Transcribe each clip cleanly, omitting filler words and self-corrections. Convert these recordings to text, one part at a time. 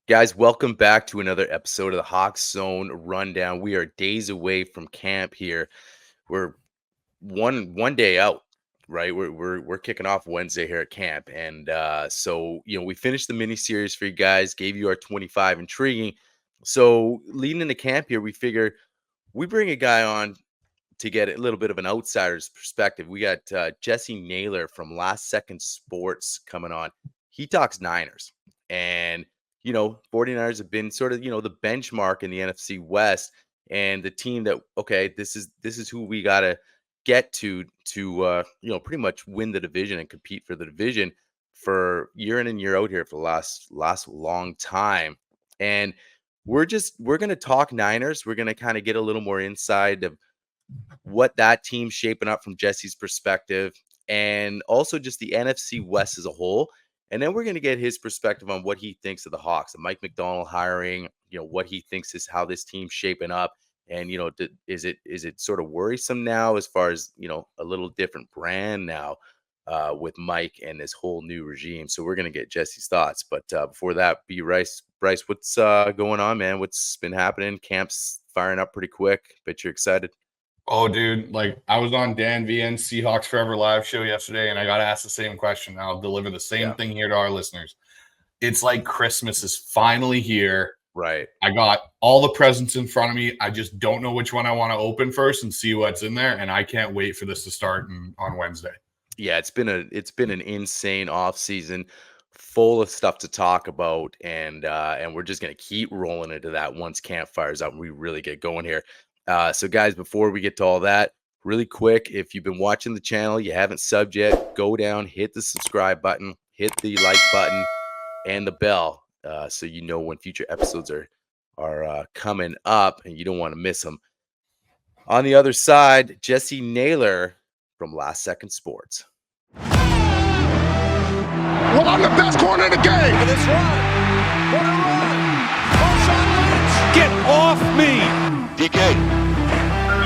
Guys, welcome back to another episode of the Hawks Zone Rundown. We are days away from camp here. We're one day out, right? We're kicking off Wednesday here at camp, and so we finished the mini series for you guys, gave you our 25 intriguing. So leading into camp here, we figure we bring a guy on to get a little bit of an outsider's perspective. We got Jessie Naylor from Last Second Sports coming on. He talks Niners, and 49ers have been sort of the benchmark in the NFC West, and the team that this is who we gotta get to pretty much win the division and compete for the division for year in and year out here for the last long time. And we're gonna talk Niners. We're gonna kind of get a little more inside of what that team's shaping up from Jesse's perspective, and also just the NFC West as a whole. And then we're going to get his perspective on what he thinks of the Hawks, the Mike MacDonald hiring, what he thinks is how this team's shaping up. And, is it sort of worrisome now as far as, a little different brand now with Mike and this whole new regime. So we're going to get Jesse's thoughts. But before that, Bryce, what's going on, man? What's been happening? Camp's firing up pretty quick, but you're excited. Oh, dude, I was on Dan Vian's Seahawks Forever live show yesterday, and I got asked the same question. I'll deliver the same thing here to our listeners. It's like Christmas is finally here. Right. I got all the presents in front of me. I just don't know which one I want to open first and see what's in there, and I can't wait for this to start on Wednesday. Yeah, it's been an insane offseason, full of stuff to talk about, and we're just gonna keep rolling into that once camp fires up and we really get going here. So guys, before we get to all that, really quick, if you've been watching the channel, you haven't subbed yet, go down, hit the subscribe button, hit the like button and the bell, so you know when future episodes are coming up and you don't want to miss them. On the other side, Jessie Naylor from Last Second Sports. Well, I'm the best corner in the game. Look at this run. What a run. Marshawn Lynch. Get off me. DK.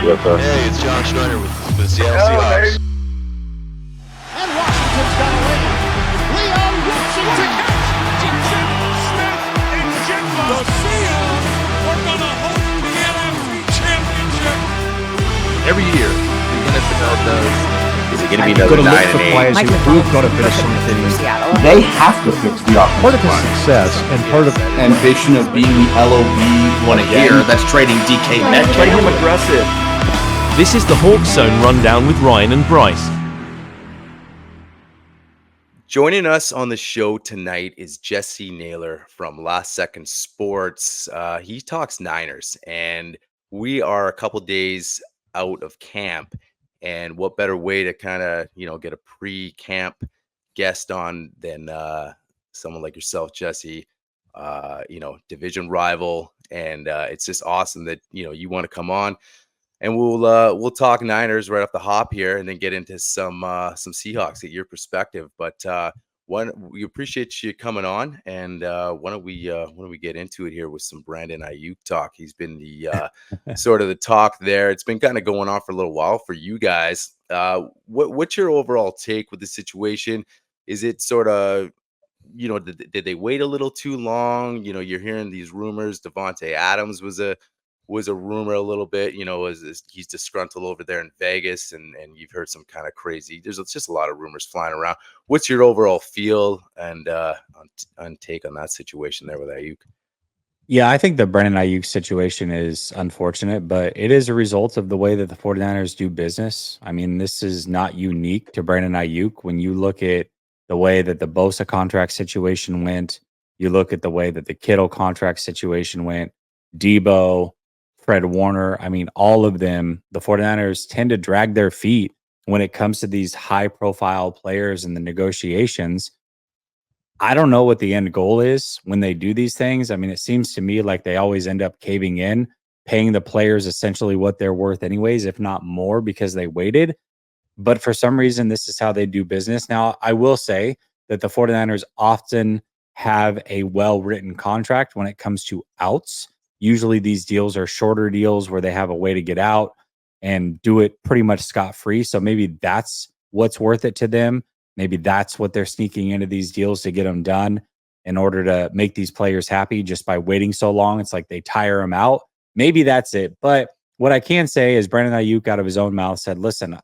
Yes, sir. Hey, it's John Schneider with the Seattle Seahawks. And Washington's got a win. Leon Wilson to catch. Geno Smith and Jimbo. The Seahawks are going to host the NFC Championship. Every year, the NFL does. Is it going to be another 9-8? Mike MacDonald's got to finish something. They have to fix the offensive Part of his success and part of ambition of being the LOB want to hear. That's trading DK Metcalf. Play him aggressive. This is the Hawks Zone Rundown with Ryan and Bryce. Joining us on the show tonight is Jessie Naylor from Last Second Sports. He talks Niners, and we are a couple days out of camp. And what better way to kind of, get a pre-camp guest on than someone like yourself, Jessie, division rival. And it's just awesome that, you want to come on, and we'll talk Niners right off the hop here and then get into some Seahawks, get your perspective. But we appreciate you coming on, and why don't we get into it here with some Brandon Aiyuk talk? He's been the sort of the talk there. It's been kind of going on for a little while for you guys. What's your overall take with the situation? Is it sort of, did they wait a little too long? You're hearing these rumors. Devontae Adams was a rumor a little bit, he's disgruntled over there in Vegas, and you've heard some kind of crazy, there's just a lot of rumors flying around. What's your overall feel and on take on that situation there with Aiyuk? Yeah, I think the Brandon Aiyuk situation is unfortunate, but it is a result of the way that the 49ers do business. I mean, this is not unique to Brandon Aiyuk. When you look at the way that the Bosa contract situation went, you look at the way that the Kittle contract situation went, Debo, Fred Warner, I mean, all of them, the 49ers tend to drag their feet when it comes to these high-profile players in the negotiations. I don't know what the end goal is when they do these things. I mean, it seems to me like they always end up caving in, paying the players essentially what they're worth anyways, if not more, because they waited. But for some reason, this is how they do business. Now, I will say that the 49ers often have a well-written contract when it comes to outs. Usually these deals are shorter deals where they have a way to get out and do it pretty much scot-free. So maybe that's what's worth it to them. Maybe that's what they're sneaking into these deals to get them done. in order to make these players happy just by waiting so long. It's like they tire them out. Maybe that's it. But what I can say is Brandon Aiyuk out of his own mouth said, listen,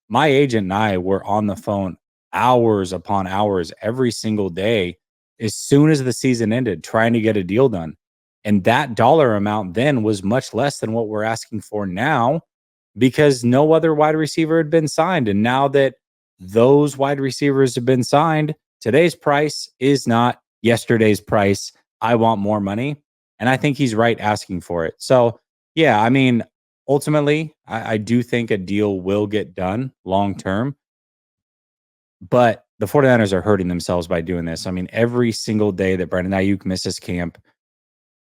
my agent and I were on the phone hours upon hours every single day as soon as the season ended trying to get a deal done. And that dollar amount then was much less than what we're asking for now because no other wide receiver had been signed. And now that those wide receivers have been signed, today's price is not yesterday's price. I want more money. And I think he's right asking for it. So, yeah, I mean, ultimately, I do think a deal will get done long term. But the 49ers are hurting themselves by doing this. I mean, every single day that Brandon Aiyuk misses camp,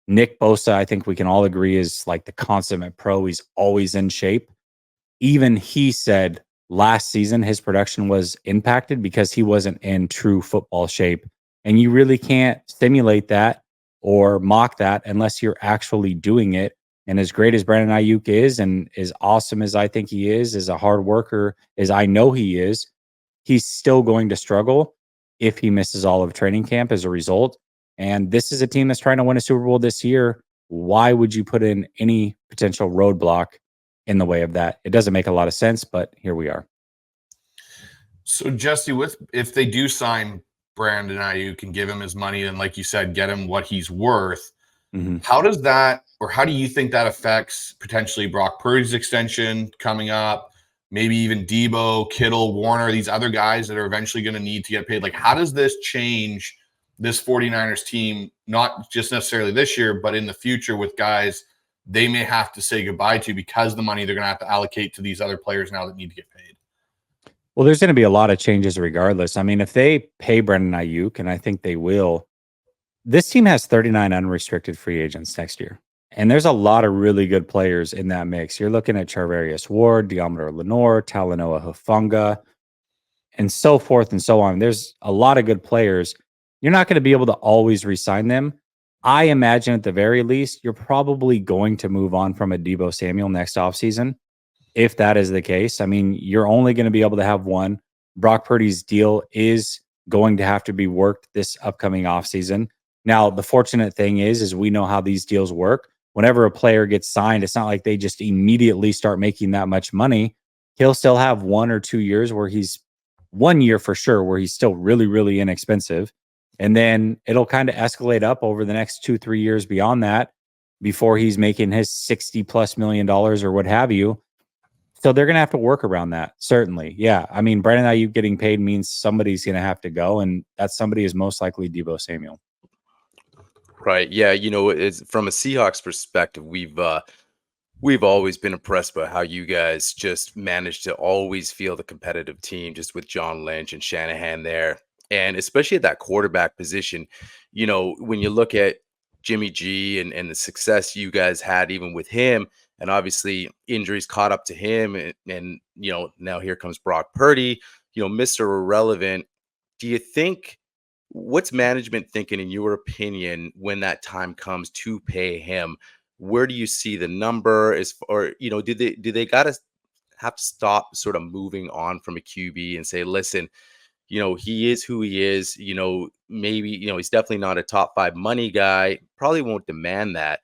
Nick Bosa, I think we can all agree, is like the consummate pro. He's always in shape. Even he said last season his production was impacted because he wasn't in true football shape. And you really can't simulate that or mock that unless you're actually doing it. And as great as Brandon Aiyuk is, and as awesome as I think he is, as a hard worker as I know he is, he's still going to struggle if he misses all of training camp as a result. And this is a team that's trying to win a Super Bowl this year. Why would you put in any potential roadblock in the way of that? It doesn't make a lot of sense, but here we are. So, Jesse, if they do sign Brandon Aiyuk and give him his money and, like you said, get him what he's worth, how does that, or how do you think that affects potentially Brock Purdy's extension coming up? Maybe even Debo, Kittle, Warner, these other guys that are eventually going to need to get paid. Like, how does this change this 49ers team, not just necessarily this year, but in the future with guys they may have to say goodbye to because the money they're going to have to allocate to these other players now that need to get paid? Well, there's going to be a lot of changes regardless. I mean, if they pay Brandon Aiyuk, and I think they will, this team has 39 unrestricted free agents next year. And there's a lot of really good players in that mix. You're looking at Charvarius Ward, Deommodore Lenoir, Talanoa Hufanga, and so forth and so on. There's a lot of good players. You're not going to be able to always re-sign them. I imagine at the very least, you're probably going to move on from a Deebo Samuel next offseason. If that is the case, I mean, you're only going to be able to have one. Brock Purdy's deal is going to have to be worked this upcoming offseason. Now, the fortunate thing is we know how these deals work. Whenever a player gets signed, it's not like they just immediately start making that much money. He'll still have 1 or 2 years where he's 1 year for sure, where he's still really, really inexpensive. And then it'll kind of escalate up over the next 2-3 years beyond that before he's making his $60+ million or what have you. So they're going to have to work around that. Certainly. Yeah. I mean, Brandon Aiyuk getting paid means somebody's going to have to go. And that somebody is most likely Deebo Samuel. Right. Yeah. You know, it's from a Seahawks perspective, we've always been impressed by how you guys just managed to always feel the competitive team, just with John Lynch and Shanahan there. And especially at that quarterback position, you know, when you look at Jimmy G and the success you guys had even with him, and obviously injuries caught up to him, and you know, now here comes Brock Purdy, you know, Mr. Irrelevant. Do you think, what's management thinking in your opinion when that time comes to pay him? Where do you see the number is, or you know, do they gotta have to stop sort of moving on from a QB and say, listen, you know, he is who he is, you know, maybe, you know, he's definitely not a top 5 money guy, probably won't demand that.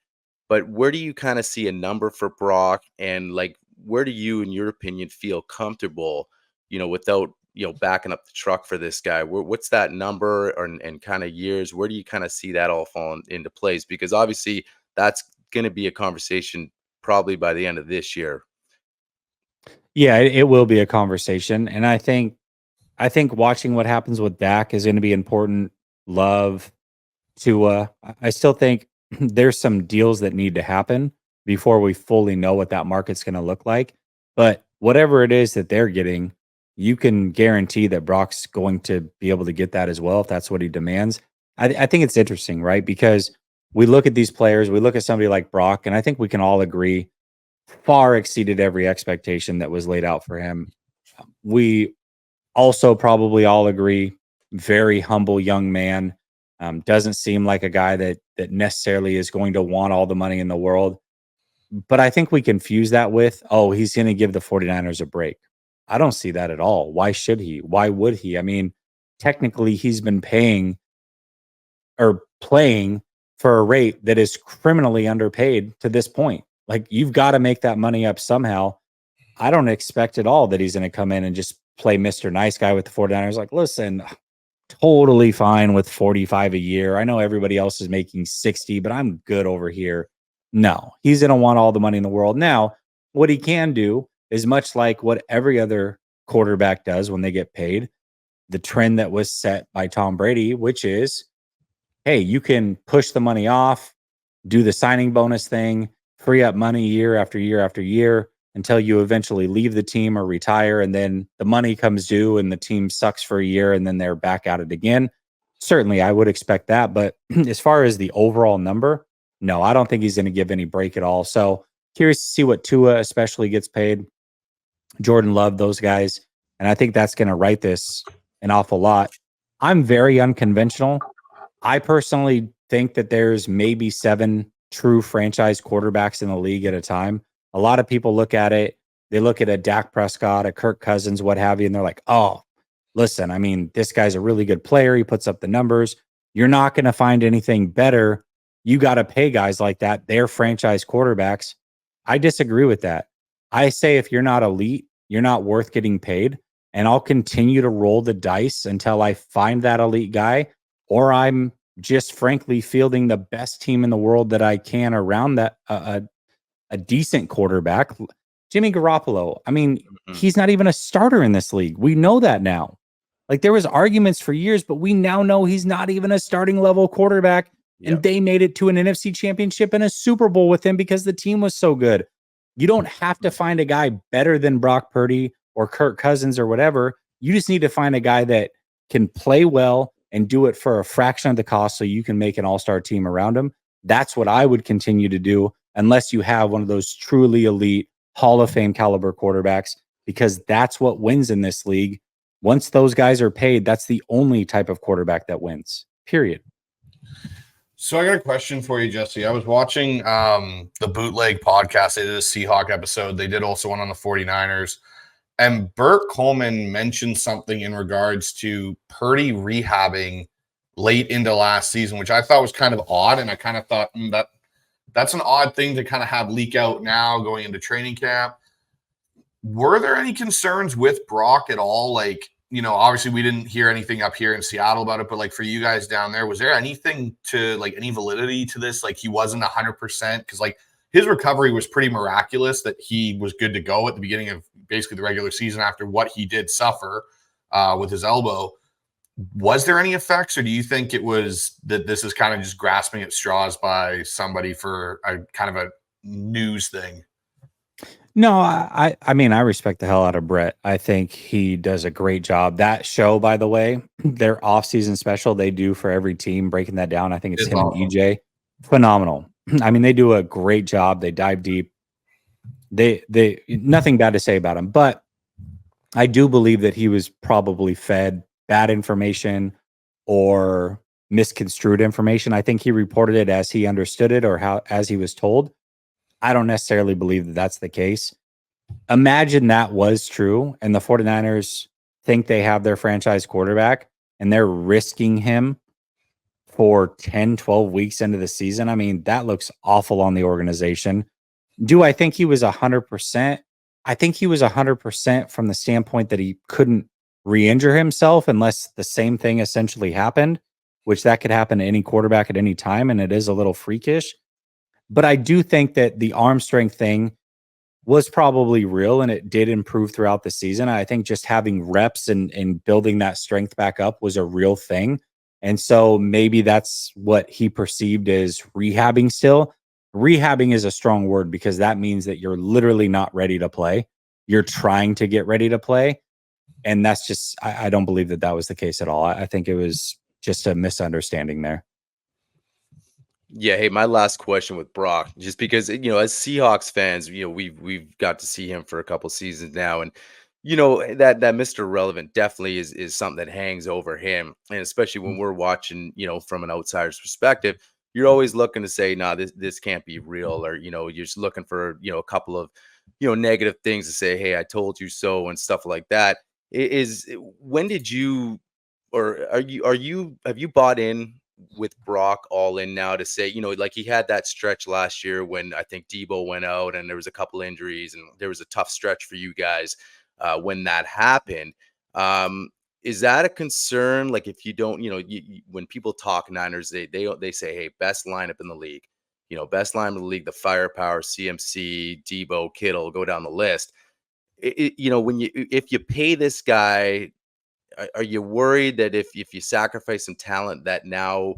But where do you kind of see a number for Brock, and like, where do you, in your opinion, feel comfortable, you know, without, you know, backing up the truck for this guy? What's that number, and kind of years? Where do you kind of see that all falling into place? Because obviously that's going to be a conversation probably by the end of this year. Yeah, it will be a conversation. And I think watching what happens with Dak is going to be important. Love, Tua. I still think there's some deals that need to happen before we fully know what that market's going to look like. But whatever it is that they're getting, you can guarantee that Brock's going to be able to get that as well if that's what he demands. I think it's interesting, right? Because we look at these players, we look at somebody like Brock, and I think we can all agree far exceeded every expectation that was laid out for him. We also probably all agree, very humble young man. Doesn't seem like a guy that necessarily is going to want all the money in the world. But I think we confuse that with, oh, he's going to give the 49ers a break. I don't see that at all. Why should he? Why would he? I mean, technically, he's been paying or playing for a rate that is criminally underpaid to this point. Like, you've got to make that money up somehow. I don't expect at all that he's going to come in and just play Mr. Nice Guy with the 49ers. Like, listen, totally fine with 45 a year. I know everybody else is making 60, but I'm good over here. No, he's going to want all the money in the world. Now, what he can do is much like what every other quarterback does when they get paid, the trend that was set by Tom Brady, which is, hey, you can push the money off, do the signing bonus thing, free up money year after year after year until you eventually leave the team or retire. And then the money comes due and the team sucks for a year and then they're back at it again. Certainly, I would expect that. But as far as the overall number, no, I don't think he's going to give any break at all. So curious to see what Tua especially gets paid. Jordan Love, those guys. And I think that's going to write this an awful lot. I'm very unconventional. I personally think that there's maybe 7 true franchise quarterbacks in the league at a time. A lot of people look at it. They look at a Dak Prescott, a Kirk Cousins, what have you, and they're like, oh, listen, I mean, this guy's a really good player. He puts up the numbers. You're not going to find anything better. You got to pay guys like that. They're franchise quarterbacks. I disagree with that. I say if you're not elite, you're not worth getting paid. And I'll continue to roll the dice until I find that elite guy, or I'm just frankly fielding the best team in the world that I can around that a decent quarterback. Jimmy Garoppolo, I mean, he's not even a starter in this league. We know that now. Like, there was arguments for years, but we now know he's not even a starting level quarterback. Yep. And they made it to an NFC championship and a Super Bowl with him because the team was so good. You don't have to find a guy better than Brock Purdy or Kirk Cousins or whatever. You just need to find a guy that can play well and do it for a fraction of the cost so you can make an all-star team around him. That's what I would continue to do unless you have one of those truly elite Hall of Fame caliber quarterbacks, because that's what wins in this league. Once those guys are paid, that's the only type of quarterback that wins, period. So I got a question for you, Jesse. I was watching the Bootleg podcast. They did a Seahawk episode. They did also one on the 49ers. And Burt Coleman mentioned something in regards to Purdy rehabbing late into last season, which I thought was kind of odd. And I kind of thought that's an odd thing to kind of have leak out now going into training camp. Were there any concerns with Brock at all? Like, you know, obviously we didn't hear anything up here in Seattle about it, but like for you guys down there, was there anything to like any validity to this? Like he wasn't 100% because like his recovery was pretty miraculous that he was good to go at the beginning of basically the regular season after what he did suffer with his elbow. Was there any effects, or do you think it was that this is kind of just grasping at straws by somebody for a kind of a news thing? No, I mean, I respect the hell out of Brett. I think he does a great job. That show, by the way, their offseason special they do for every team, breaking that down. I think it's him awesome. And EJ. Phenomenal. I mean, they do a great job. They dive deep. They nothing bad to say about him, but I do believe that he was probably fed bad information or misconstrued information. I think he reported it as he understood it or as he was told. I don't necessarily believe that that's the case. Imagine that was true and the 49ers think they have their franchise quarterback and they're risking him for 10, 12 weeks into the season. I mean, that looks awful on the organization. Do I think he was 100%? I think he was 100% from the standpoint that he couldn't re-injure himself unless the same thing essentially happened, which that could happen to any quarterback at any time, and it is a little freakish. But I do think that the arm strength thing was probably real, and it did improve throughout the season. I think just having reps and building that strength back up was a real thing. And so maybe that's what he perceived as rehabbing still. Rehabbing is a strong word because that means that you're literally not ready to play. You're trying to get ready to play. And that's just, I don't believe that that was the case at all. I think it was just a misunderstanding there. Yeah, hey, my last question with Brock, just because, you know, as Seahawks fans, you know, we've got to see him for a couple seasons now, and you know that Mr. Relevant definitely is something that hangs over him, and especially when we're watching, you know, from an outsider's perspective, you're always looking to say, nah, this can't be real, or you know, you're just looking for, you know, a couple of, you know, negative things to say, hey, I told you so, and stuff like that. When did you, or have you bought in with Brock all in now to say, like he had that stretch last year when I think Debo went out and there was a couple injuries and there was a tough stretch for you guys when that happened. Is that a concern? Like if you don't, when people talk Niners, they say, hey, best lineup in the league, best lineup in the league, the firepower, CMC, Debo, Kittle, go down the list. If you pay this guy, are you worried that if you sacrifice some talent that now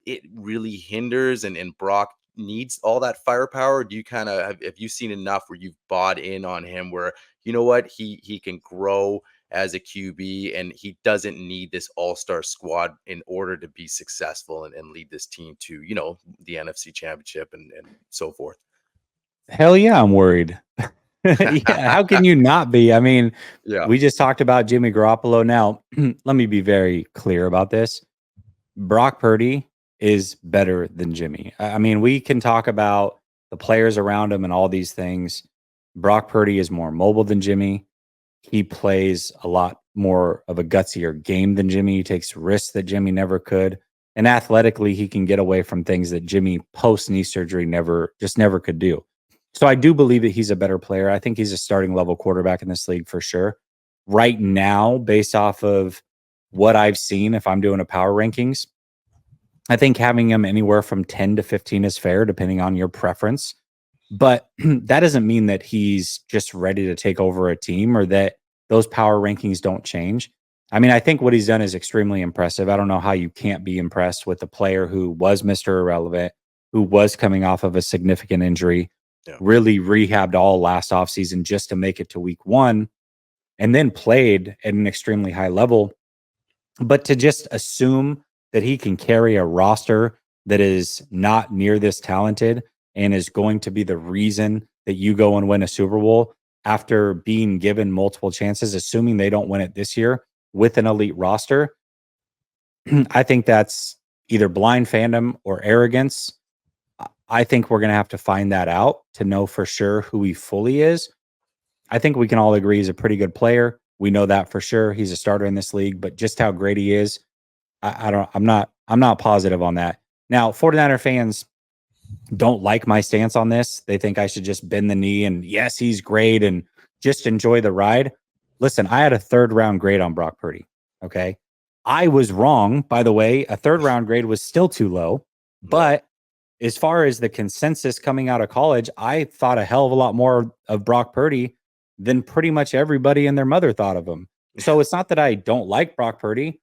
it really hinders and Brock needs all that firepower? Do you kind of have you seen enough where you've bought in on him where you know what he can grow as a QB and he doesn't need this all-star squad in order to be successful and lead this team to the NFC Championship and so forth? Hell yeah, I'm worried. Yeah, how can you not be? I mean, we just talked about Jimmy Garoppolo. Now, let me be very clear about this. Brock Purdy is better than Jimmy. I mean, we can talk about the players around him and all these things. Brock Purdy is more mobile than Jimmy. He plays a lot more of a gutsier game than Jimmy. He takes risks that Jimmy never could. And athletically, he can get away from things that Jimmy post-knee surgery never could do. So I do believe that he's a better player. I think he's a starting level quarterback in this league for sure. Right now, based off of what I've seen, if I'm doing a power rankings, I think having him anywhere from 10 to 15 is fair, depending on your preference. But that doesn't mean that he's just ready to take over a team or that those power rankings don't change. I mean, I think what he's done is extremely impressive. I don't know how you can't be impressed with a player who was Mr. Irrelevant, who was coming off of a significant injury, really rehabbed all last offseason just to make it to week 1, and then played at an extremely high level. But to just assume that he can carry a roster that is not near this talented and is going to be the reason that you go and win a Super Bowl after being given multiple chances, assuming they don't win it this year with an elite roster, I think that's either blind fandom or arrogance. I think we're going to have to find that out to know for sure who he fully is. I think we can all agree he's a pretty good player. We know that for sure. He's a starter in this league, but just how great he is, I'm not positive on that. Now, 49er fans don't like my stance on this. They think I should just bend the knee and yes, he's great and just enjoy the ride. Listen, I had a 3rd round grade on Brock Purdy. Okay. I was wrong, by the way. A 3rd round grade was still too low, but as far as the consensus coming out of college, I thought a hell of a lot more of Brock Purdy than pretty much everybody and their mother thought of him. So it's not that I don't like Brock Purdy.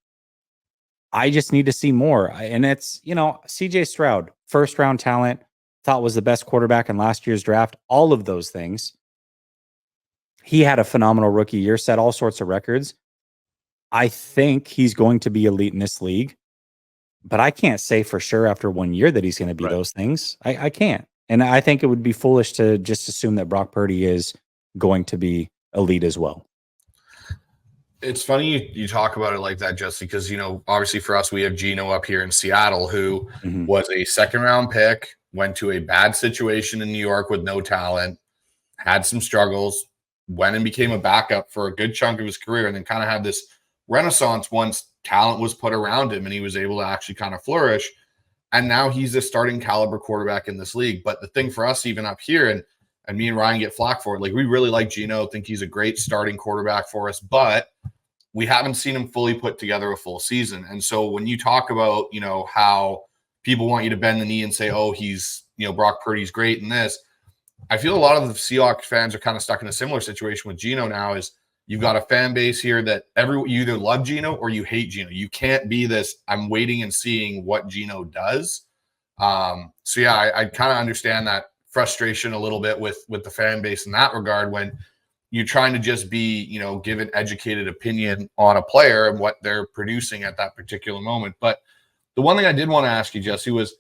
I just need to see more. And it's, CJ Stroud, 1st round talent, thought was the best quarterback in last year's draft. All of those things. He had a phenomenal rookie year, set all sorts of records. I think he's going to be elite in this league, but I can't say for sure after 1 year that he's going to be those things. I can't. And I think it would be foolish to just assume that Brock Purdy is going to be elite as well. It's funny you talk about it like that, Jesse, because, obviously for us, we have Geno up here in Seattle, who was a 2nd round pick, went to a bad situation in New York with no talent, had some struggles, went and became a backup for a good chunk of his career, and then kind of had this renaissance once talent was put around him and he was able to actually kind of flourish. And now he's a starting caliber quarterback in this league. But the thing for us, even up here, and me and Ryan get flack for it, like we really like Geno, think he's a great starting quarterback for us, but we haven't seen him fully put together a full season. And so when you talk about, how people want you to bend the knee and say, oh, he's, Brock Purdy's great in this, I feel a lot of the Seahawks fans are kind of stuck in a similar situation with Geno now. Is you've got a fan base here that you either love Geno or you hate Geno. You can't be this, I'm waiting and seeing what Geno does. I kind of understand that frustration a little bit with the fan base in that regard when you're trying to just be, give an educated opinion on a player and what they're producing at that particular moment. But the one thing I did want to ask you, Jesse, was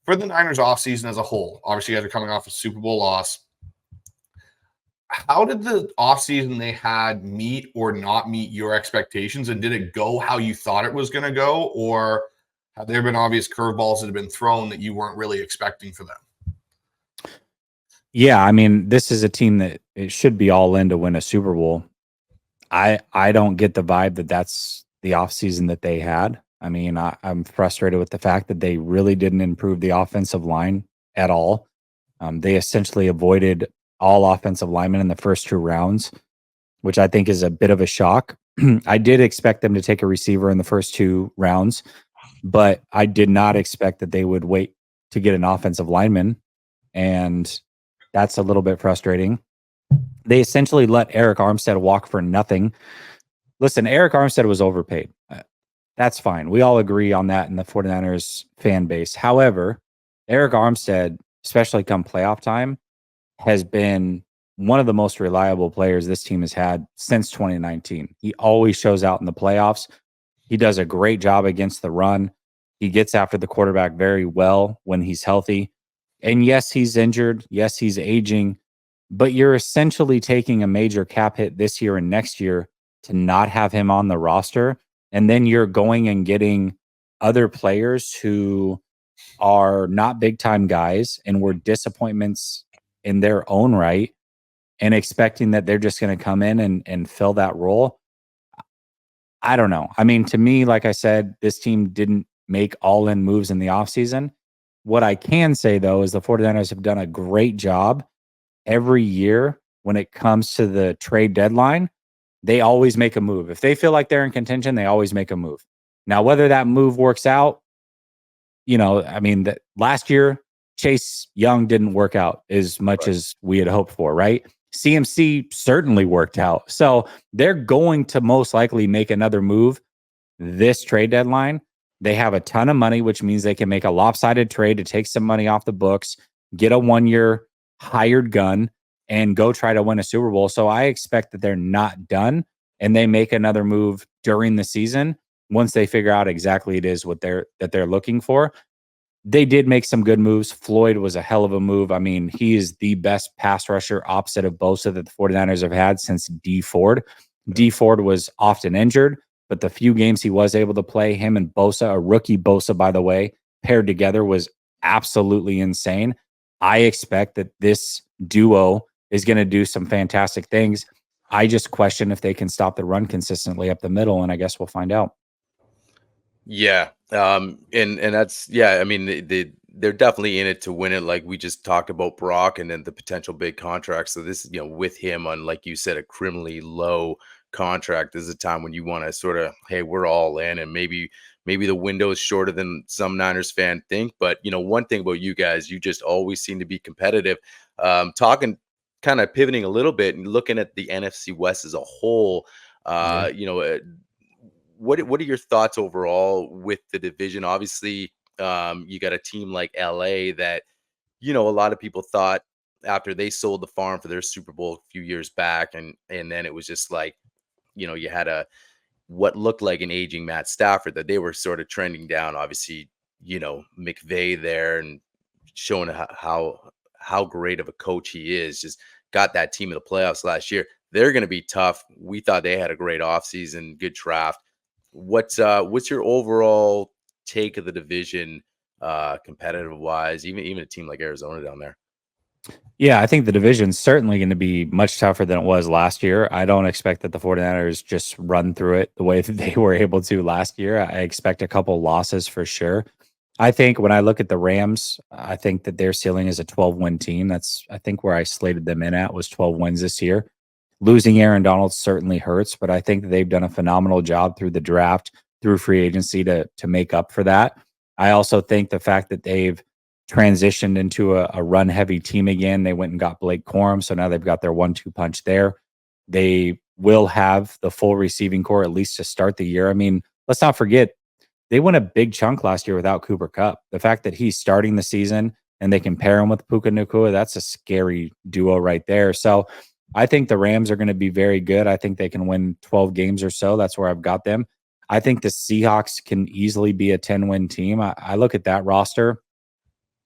for the Niners offseason as a whole, obviously you guys are coming off a Super Bowl loss. How did the offseason they had meet or not meet your expectations? And did it go how you thought it was going to go? Or have there been obvious curveballs that have been thrown that you weren't really expecting for them? Yeah, I mean, this is a team that it should be all in to win a Super Bowl. I don't get the vibe that that's the offseason that they had. I mean, I'm frustrated with the fact that they really didn't improve the offensive line at all. They essentially avoided all offensive linemen in the first 2 rounds, which I think is a bit of a shock. I did expect them to take a receiver in the first 2 rounds, but I did not expect that they would wait to get an offensive lineman, and that's a little bit frustrating. They essentially let Eric Armstead walk for nothing. Listen, Eric Armstead was overpaid. That's fine. We all agree on that in the 49ers fan base. However, Eric Armstead, especially come playoff time, has been one of the most reliable players this team has had since 2019. He always shows out in the playoffs. He does a great job against the run. He gets after the quarterback very well when he's healthy. And yes, he's injured. Yes, he's aging. But you're essentially taking a major cap hit this year and next year to not have him on the roster. And then you're going and getting other players who are not big-time guys and were disappointments in their own right, and expecting that they're just going to come in and fill that role. I don't know. I mean, to me, like I said, this team didn't make all-in moves in the offseason. What I can say, though, is the 49ers have done a great job every year when it comes to the trade deadline. They always make a move. If they feel like they're in contention, they always make a move. Now, whether that move works out, I mean, last year, Chase Young didn't work out as much as we had hoped for, right? CMC certainly worked out. So they're going to most likely make another move this trade deadline. They have a ton of money, which means they can make a lopsided trade to take some money off the books, get a 1-year hired gun, and go try to win a Super Bowl. So I expect that they're not done, and they make another move during the season once they figure out exactly it is what they're looking for. They did make some good moves. Floyd was a hell of a move. I mean, he is the best pass rusher opposite of Bosa that the 49ers have had since D Ford. D Ford was often injured, but the few games he was able to play, him and Bosa, a rookie Bosa, by the way, paired together was absolutely insane. I expect that this duo is going to do some fantastic things. I just question if they can stop the run consistently up the middle, and I guess we'll find out. Yeah. And that's, I mean, they're definitely in it to win it. Like we just talked about Brock and then the potential big contract. So this, with him on, like you said, a criminally low contract, this is a time when you want to sort of, hey, we're all in, and maybe the window is shorter than some Niners fan think. But, one thing about you guys, you just always seem to be competitive. Talking, kind of pivoting a little bit and looking at the NFC West as a whole, what are your thoughts overall with the division? Obviously, you got a team like LA that, a lot of people thought after they sold the farm for their Super Bowl a few years back, and then it was just like, you had what looked like an aging Matt Stafford, that they were sort of trending down. Obviously, McVay there and showing how great of a coach he is, just got that team in the playoffs last year. They're going to be tough. We thought they had a great offseason, good draft. What's your overall take of the division, competitive wise, even a team like Arizona down there? Yeah, I think the division's certainly going to be much tougher than it was last year. I don't expect that the 49ers just run through it the way that they were able to last year. I expect a couple losses for sure. I think when I look at the Rams, I think that their ceiling is a 12-win team. That's, I think, where I slated them in at was 12 wins this year. Losing Aaron Donald certainly hurts, but I think that they've done a phenomenal job through the draft, through free agency to make up for that. I also think the fact that they've transitioned into a run-heavy team again, they went and got Blake Corum, so now they've got their 1-2 punch there. They will have the full receiving core at least to start the year. I mean, let's not forget, they went a big chunk last year without Cooper Kupp. The fact that he's starting the season and they can pair him with Puka Nacua, that's a scary duo right there. So I think the Rams are going to be very good. I think they can win 12 games or so. That's where I've got them. I think the Seahawks can easily be a 10-win team. I look at that roster.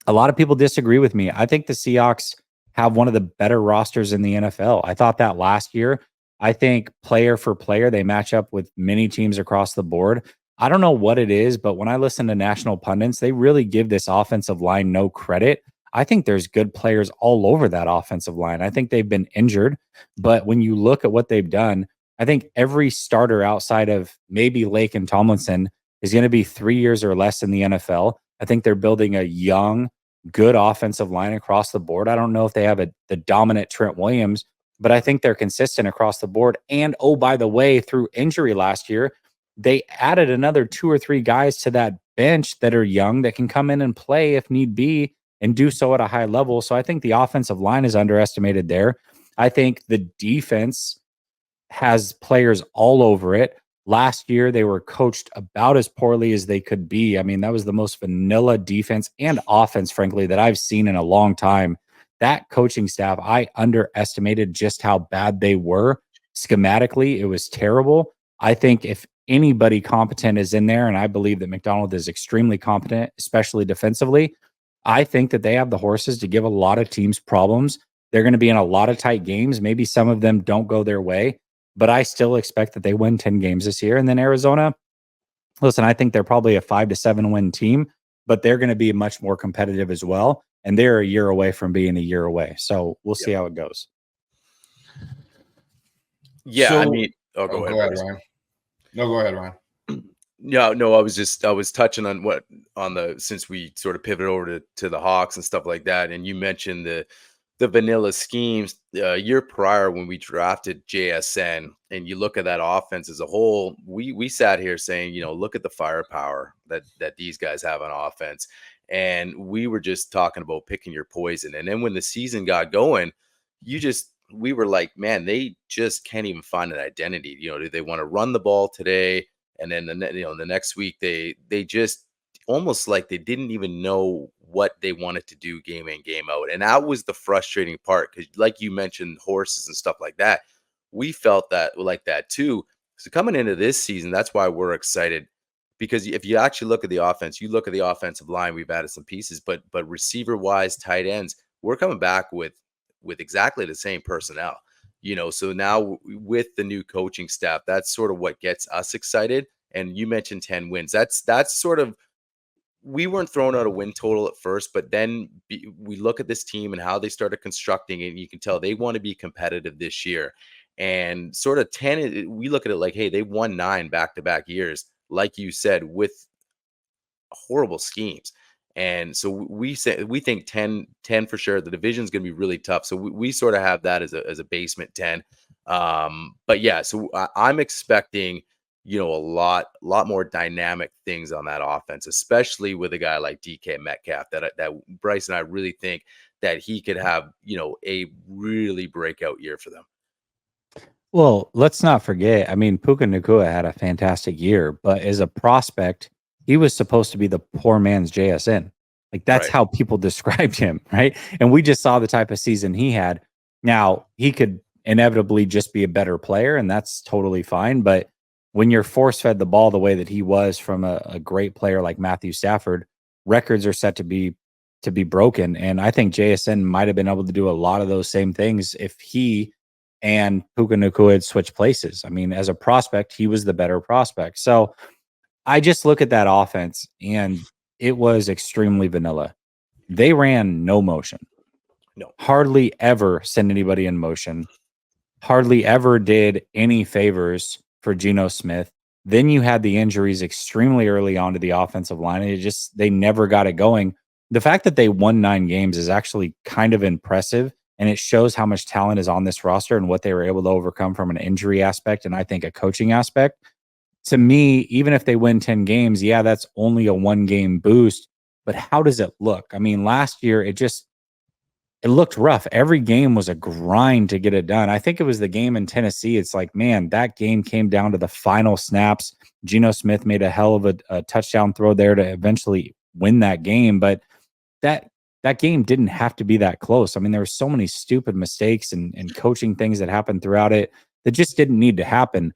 A lot of people disagree with me. I think the Seahawks have one of the better rosters in the NFL. I thought that last year. I think player for player, they match up with many teams across the board. I don't know what it is, but when I listen to national pundits, they really give this offensive line no credit. I think there's good players all over that offensive line. I think they've been injured, but when you look at what they've done, I think every starter outside of maybe Lake and Tomlinson He's going to be 3 years or less in the NFL. I think they're building a young, good offensive line across the board. I don't know if they have the dominant Trent Williams, but I think they're consistent across the board. And, oh, by the way, through injury last year, they added another 2 or 3 guys to that bench that are young that can come in and play if need be and do so at a high level. So I think the offensive line is underestimated there. I think the defense has players all over it. Last year, they were coached about as poorly as they could be. I mean, that was the most vanilla defense and offense, frankly, that I've seen in a long time. That coaching staff, I underestimated just how bad they were. Schematically, it was terrible. I think if anybody competent is in there, and I believe that MacDonald is extremely competent, especially defensively, I think that they have the horses to give a lot of teams problems. They're going to be in a lot of tight games. Maybe some of them don't go their way, but I still expect that they win 10 games this year. And then Arizona, listen, I think they're probably a 5 to 7 win team, but they're going to be much more competitive as well. And they're a year away from being a year away. So we'll see how it goes. Yeah, So- I mean, go ahead, Ryan. No, go ahead, Ryan. No, I was touching on since we sort of pivoted over to the Hawks and stuff like that, and you mentioned the vanilla schemes. Year prior when we drafted JSN, and you look at that offense as a whole, we sat here saying, look at the firepower that these guys have on offense, and we were just talking about picking your poison. And then when the season got going, we were like, man, they just can't even find an identity. Do they want to run the ball today? And then the next week they just almost like they didn't even know what they wanted to do game in, game out. And that was the frustrating part, because like you mentioned, horses and stuff like that, we felt that like that too. So coming into this season, that's why we're excited, because if you actually look at the offense, you look at the offensive line, we've added some pieces, but receiver wise, tight ends, we're coming back with exactly the same personnel. So now with the new coaching staff, that's sort of what gets us excited. And you mentioned 10 wins. That's sort of, we weren't throwing out a win total at first, but then we look at this team and how they started constructing it, and you can tell they want to be competitive this year. And sort of 10, we look at it like, hey, they won 9 back-to-back years, like you said, with horrible schemes. And so we think 10 for sure. The division's going to be really tough. So we sort of have that as a basement 10. But yeah, so I'm expecting, a lot more dynamic things on that offense, especially with a guy like DK Metcalf, that Bryce and I really think that he could have, a really breakout year for them. Well, let's not forget, I mean, Puka Nacua had a fantastic year, but as a prospect, he was supposed to be the poor man's JSN. Like, that's Right. how people described him, right? And we just saw the type of season he had. Now, he could inevitably just be a better player, and that's totally fine. But when you're force-fed the ball the way that he was from a great player like Matthew Stafford, records are set to be broken. And I think JSN might have been able to do a lot of those same things if he and Puka Nacua had switched places. I mean, as a prospect, he was the better prospect. So I just look at that offense, and it was extremely vanilla. They ran no motion. No. Hardly ever sent anybody in motion. Hardly ever did any favors for Geno Smith. Then you had the injuries extremely early on to the offensive line, and they never got it going. The fact that they won 9 games is actually kind of impressive, and it shows how much talent is on this roster and what they were able to overcome from an injury aspect and I think a coaching aspect. To me, even if they win 10 games, yeah, that's only a 1-game boost. But how does it look? I mean, last year, it looked rough. Every game was a grind to get it done. I think it was the game in Tennessee. It's like, man, that game came down to the final snaps. Geno Smith made a hell of a touchdown throw there to eventually win that game. But that game didn't have to be that close. I mean, there were so many stupid mistakes and coaching things that happened throughout it that just didn't need to happen.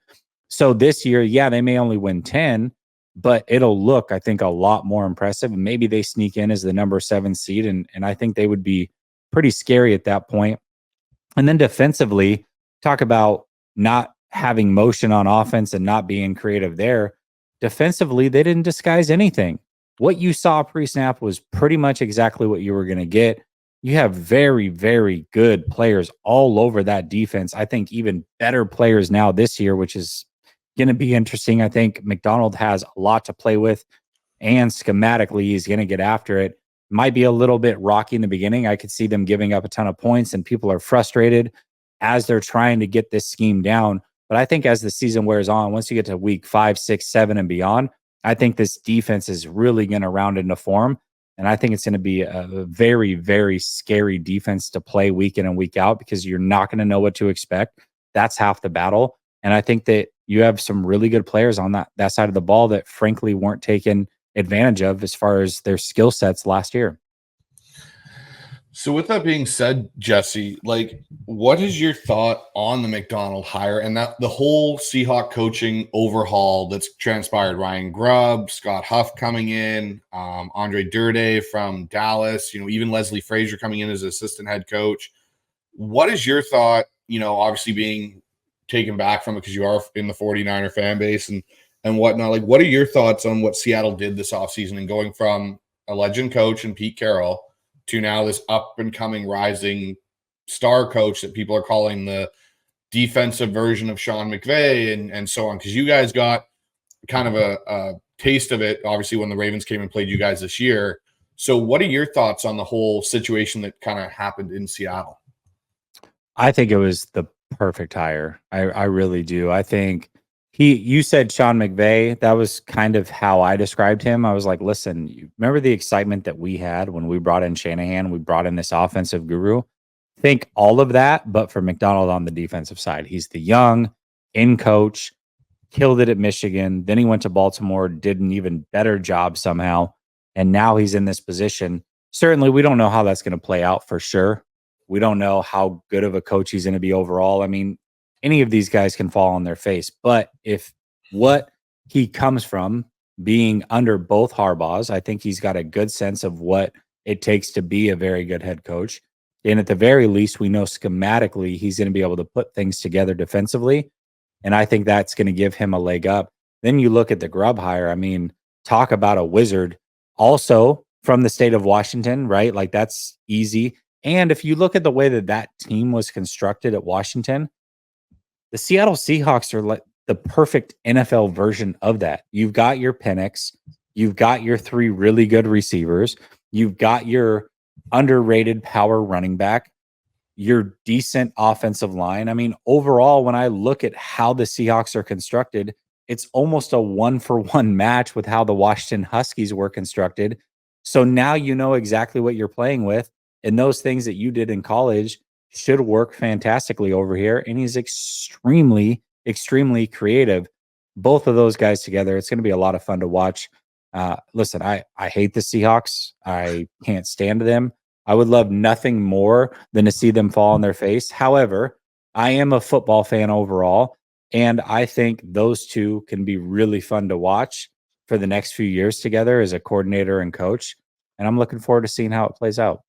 So this year, yeah, they may only win 10, but it'll look, I think, a lot more impressive. And maybe they sneak in as the number 7 seed, and I think they would be pretty scary at that point. And then defensively, talk about not having motion on offense and not being creative there. Defensively, they didn't disguise anything. What you saw pre-snap was pretty much exactly what you were going to get. You have very, very good players all over that defense. I think even better players now this year, which is going to be interesting. I think MacDonald has a lot to play with, and schematically, he's going to get after it. Might be a little bit rocky in the beginning. I could see them giving up a ton of points, and people are frustrated as they're trying to get this scheme down. But I think as the season wears on, once you get to week 5, 6, 7, and beyond, I think this defense is really going to round into form. And I think it's going to be a very, very scary defense to play week in and week out because you're not going to know what to expect. That's half the battle. And I think that you have some really good players on that side of the ball that frankly weren't taken advantage of as far as their skill sets last year. So with that being said, Jesse, like, what is your thought on the MacDonald hire and that the whole Seahawk coaching overhaul that's transpired? Ryan Grubb, Scott Huff coming in, Andre Durde from Dallas, even Leslie Frazier coming in as assistant head coach. What is your thought, obviously being taken back from it because you are in the 49er fan base and whatnot? Like, what are your thoughts on what Seattle did this offseason and going from a legend coach in Pete Carroll to now this up-and-coming rising star coach that people are calling the defensive version of Sean McVay and so on? Because you guys got kind of a taste of it, obviously, when the Ravens came and played you guys this year. So what are your thoughts on the whole situation that kind of happened in Seattle? I think it was the perfect hire. I really do. I think you said Sean McVay. That was kind of how I described him. I was like, listen, you remember the excitement that we had when we brought in Shanahan, we brought in this offensive guru? Think all of that, but for MacDonald on the defensive side. He's the young in coach, killed it at Michigan. Then he went to Baltimore, did an even better job somehow. And now he's in this position. Certainly, we don't know how that's going to play out for sure. We don't know how good of a coach he's going to be overall. I mean, any of these guys can fall on their face. But if what he comes from being under both Harbaughs, I think he's got a good sense of what it takes to be a very good head coach. And at the very least, we know schematically he's going to be able to put things together defensively. And I think that's going to give him a leg up. Then you look at the Grubb hire. I mean, talk about a wizard. Also from the state of Washington, right? Like, that's easy. And if you look at the way that team was constructed at Washington, the Seattle Seahawks are like the perfect NFL version of that. You've got your Penix, you've got your 3 really good receivers, you've got your underrated power running back, your decent offensive line. I mean, overall, when I look at how the Seahawks are constructed, it's almost a 1-for-1 match with how the Washington Huskies were constructed. So now you know exactly what you're playing with, and those things that you did in college should work fantastically over here. And he's extremely, extremely creative. Both of those guys together, it's going to be a lot of fun to watch. Listen, I hate the Seahawks. I can't stand them. I would love nothing more than to see them fall on their face. However, I am a football fan overall, and I think those two can be really fun to watch for the next few years together as a coordinator and coach. And I'm looking forward to seeing how it plays out.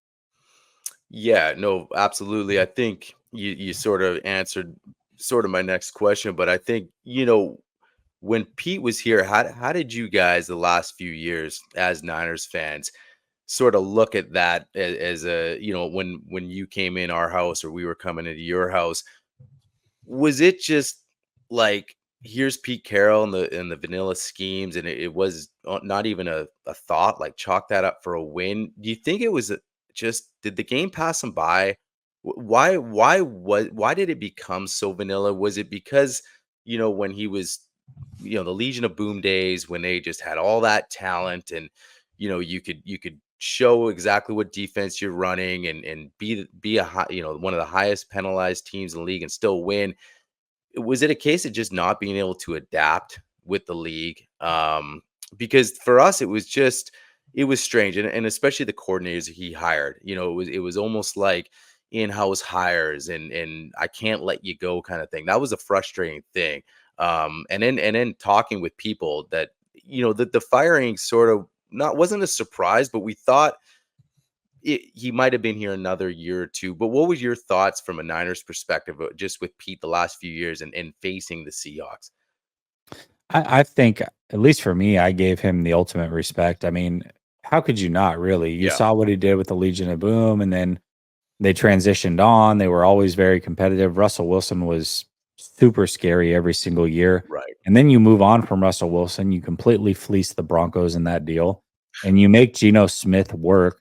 Yeah, no, absolutely. I think you sort of answered sort of my next question, but I think, when Pete was here, how did you guys the last few years as Niners fans sort of look at that as a, when you came in our house or we were coming into your house? Was it just like, here's Pete Carroll and the vanilla schemes, and it was not even a thought, like chalk that up for a win? Do you think it was just, did the game pass him by? Why did it become so vanilla? Was it because, when he was, the Legion of Boom days, when they just had all that talent and, you could show exactly what defense you're running and be a high, one of the highest penalized teams in the league and still win? Was it a case of just not being able to adapt with the league? Because for us, it was strange. And especially the coordinators he hired, it was almost like in-house hires and I can't let you go kind of thing. That was a frustrating thing. And then talking with people that, the firing sort of wasn't a surprise, but we thought he might have been here another year or two. But what was your thoughts from a Niners perspective, just with Pete the last few years and facing the Seahawks? I think, at least for me, I gave him the ultimate respect. I mean, how could you not, really? You saw what he did with the Legion of Boom, and then they transitioned on. They were always very competitive. Russell Wilson was super scary every single year. Right. And then you move on from Russell Wilson. You completely fleece the Broncos in that deal, and you make Geno Smith work.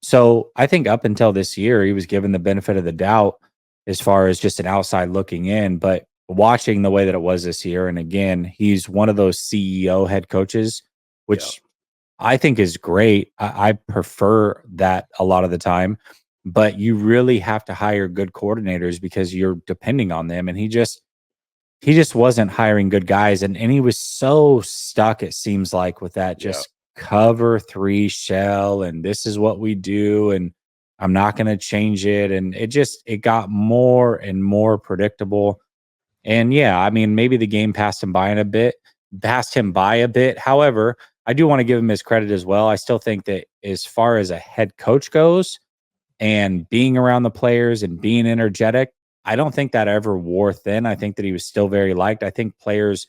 So I think up until this year, he was given the benefit of the doubt as far as just an outside looking in. But watching the way that it was this year, and again, he's one of those CEO head coaches, which I think is great. I prefer that a lot of the time, but you really have to hire good coordinators because you're depending on them. And he just wasn't hiring good guys. And he was so stuck, it seems like, with that just cover 3 shell. And this is what we do. And I'm not going to change it. And it got more and more predictable. And yeah, I mean, maybe the game passed him by a bit. However, I do want to give him his credit as well. I still think that as far as a head coach goes and being around the players and being energetic, I don't think that ever wore thin. I think that he was still very liked. I think players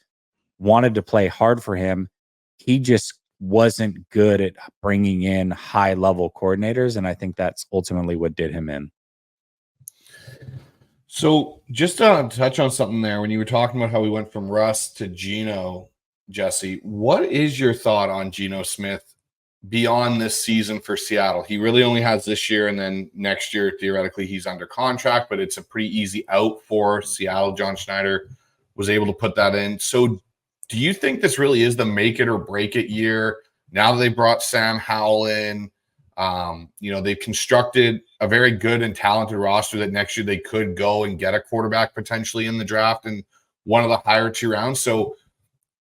wanted to play hard for him. He just wasn't good at bringing in high-level coordinators, and I think that's ultimately what did him in. So just to touch on something there, when you were talking about how we went from Russ to Geno, Jesse, what is your thought on Geno Smith beyond this season for Seattle? He really only has this year, and then next year, theoretically, he's under contract, but it's a pretty easy out for Seattle. John Schneider was able to put that in. So do you think this really is the make it or break it year? Now that they brought Sam Howell in, they've constructed a very good and talented roster that next year they could go and get a quarterback potentially in the draft in one of the higher 2 rounds. So,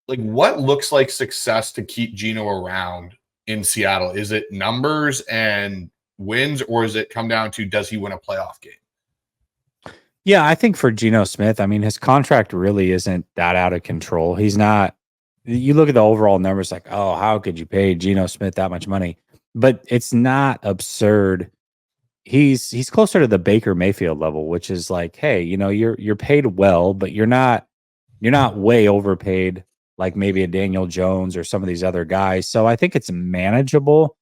like, what looks like success to keep Geno around in Seattle? Is it numbers and wins, or is it come down to does he win a playoff game? Yeah, I think for Geno Smith, I mean, his contract really isn't that out of control. He's not. You look at the overall numbers, like, oh, how could you pay Geno Smith that much money? But it's not absurd. He's closer to the Baker Mayfield level, which is like, hey, you're paid well, but you're not way overpaid like maybe a Daniel Jones or some of these other guys. So I think it's manageable.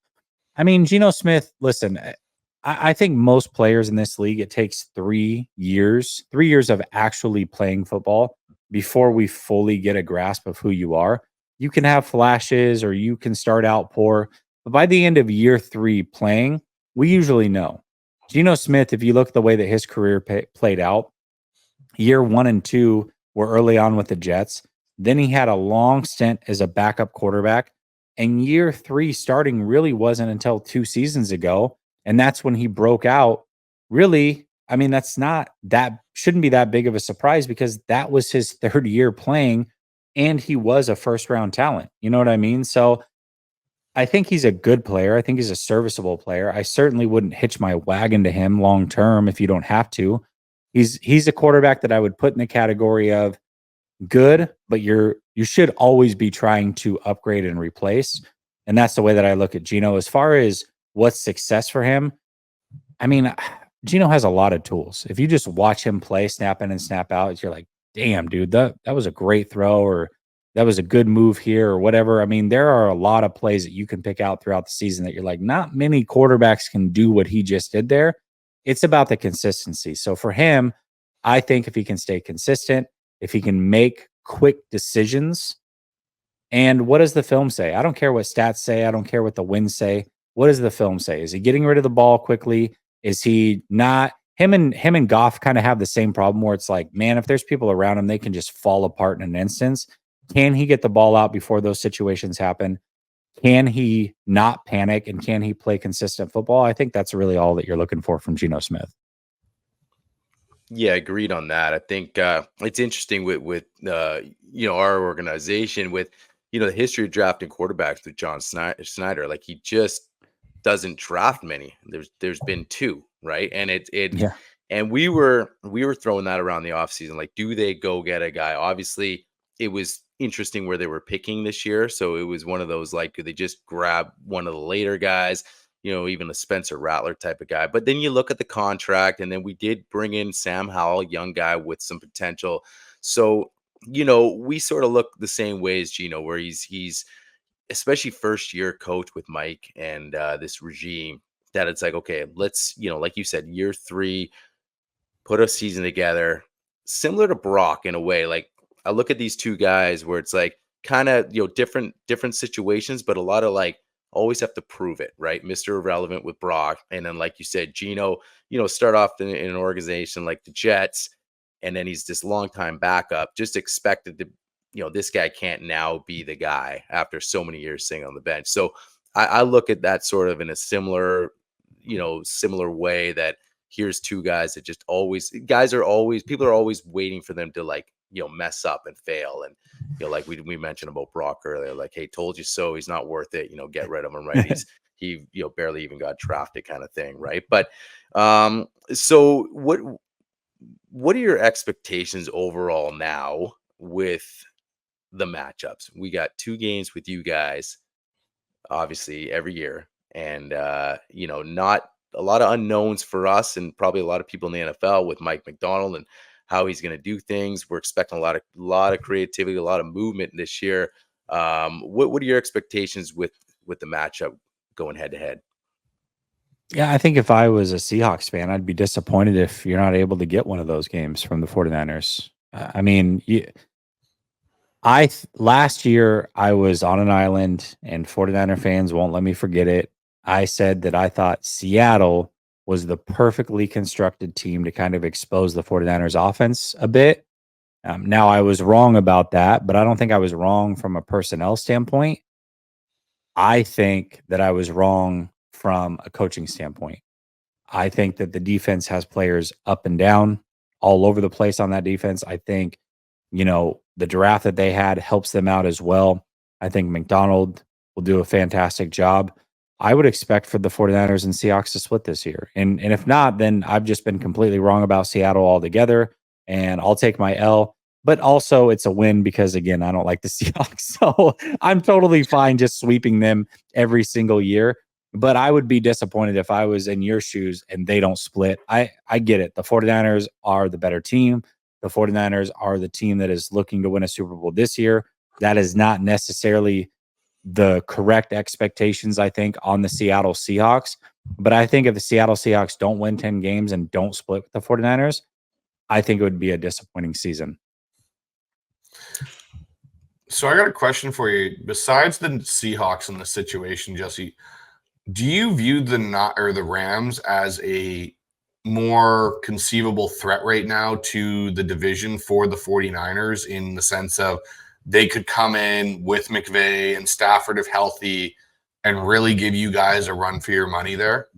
I mean, Geno Smith, listen, I think most players in this league, it takes 3 years of actually playing football before we fully get a grasp of who you are. You can have flashes or you can start out poor, but by the end of year 3 playing, we usually know. Geno Smith, if you look at the way that his career played out, year 1 and 2 were early on with the Jets. Then he had a long stint as a backup quarterback. And year 3 starting really wasn't until 2 seasons ago. And that's when he broke out. Really, I mean, shouldn't be that big of a surprise because that was his 3rd year playing and he was a first-round talent. You know what I mean? So I think he's a good player. I think he's a serviceable player. I certainly wouldn't hitch my wagon to him long-term if you don't have to. He's a quarterback that I would put in the category of good, but you should always be trying to upgrade and replace. And that's the way that I look at Geno. As far as what's success for him, I mean, Geno has a lot of tools. If you just watch him play, snap in and snap out, you're like, damn, dude, that was a great throw, or that was a good move here, or whatever. I mean, there are a lot of plays that you can pick out throughout the season that you're like, not many quarterbacks can do what he just did there. It's about the consistency. So for him, I think if he can stay consistent, if he can make quick decisions, and what does the film say? I don't care what stats say. I don't care what the wins say. What does the film say? Is he getting rid of the ball quickly? Is he not? Him and Goff kind of have the same problem where it's like, man, if there's people around him, they can just fall apart in an instance. Can he get the ball out before those situations happen? Can he not panic, and can he play consistent football? I think that's really all that you're looking for from Geno Smith. Yeah, agreed on that. I think it's interesting with our organization with the history of drafting quarterbacks with John Schneider. Like, he just doesn't draft many. There's been 2, right? And and we were throwing that around the offseason. Like, do they go get a guy? Obviously, it was interesting where they were picking this year. So it was one of those, like, could they just grab one of the later guys? Even a Spencer Rattler type of guy. But then you look at the contract, and then we did bring in Sam Howell, young guy with some potential. So, we sort of look the same way as Geno, where he's especially first year coach with Mike and this regime, that it's like, okay, let's, like you said, year 3, put a season together, similar to Brock in a way. Like I look at these two guys where it's like kind of, different situations, but a lot of like always have to prove it, right? Mr. Irrelevant with Brock. And then, like you said, Geno, start off in an organization like the Jets, and then he's this longtime backup, just expected to, this guy can't now be the guy after so many years sitting on the bench. So I look at that sort of in a similar way, that here's two guys that just people are always waiting for them to like, mess up and fail. And, like we mentioned about Brock earlier, like, hey, told you so. He's not worth it. Get rid of him, right? He barely even got drafted kind of thing. Right. But so what are your expectations overall now with the matchups? We got 2 games with you guys, obviously every year. And, not a lot of unknowns for us and probably a lot of people in the NFL with Mike MacDonald and how he's going to do things. We're expecting a lot of creativity, a lot of movement this year. What are your expectations with the matchup going head to head? Yeah, I think if I was a Seahawks fan, I'd be disappointed if you're not able to get one of those games from the 49ers. I mean, last year I was on an island, and 49er fans won't let me forget it. I said that I thought Seattle was the perfectly constructed team to kind of expose the 49ers offense a bit. Now I was wrong about that, but I don't think I was wrong from a personnel standpoint. I think that I was wrong from a coaching standpoint. I think that the defense has players up and down all over the place on that defense. I think, the draft that they had helps them out as well. I think MacDonald will do a fantastic job. I would expect for the 49ers and Seahawks to split this year. And if not, then I've just been completely wrong about Seattle altogether, and I'll take my L. But also it's a win because, again, I don't like the Seahawks. So I'm totally fine just sweeping them every single year. But I would be disappointed if I was in your shoes and they don't split. I get it. The 49ers are the better team. The 49ers are the team that is looking to win a Super Bowl this year. That is not necessarily the correct expectations, I think, on the Seattle Seahawks. But I think if the Seattle Seahawks don't win 10 games and don't split with the 49ers, I think it would be a disappointing season. So I got a question for you. Besides the Seahawks in this situation, Jesse, do you view the Rams as a more conceivable threat right now to the division for the 49ers, in the sense of they could come in with McVay and Stafford if healthy and really give you guys a run for your money there?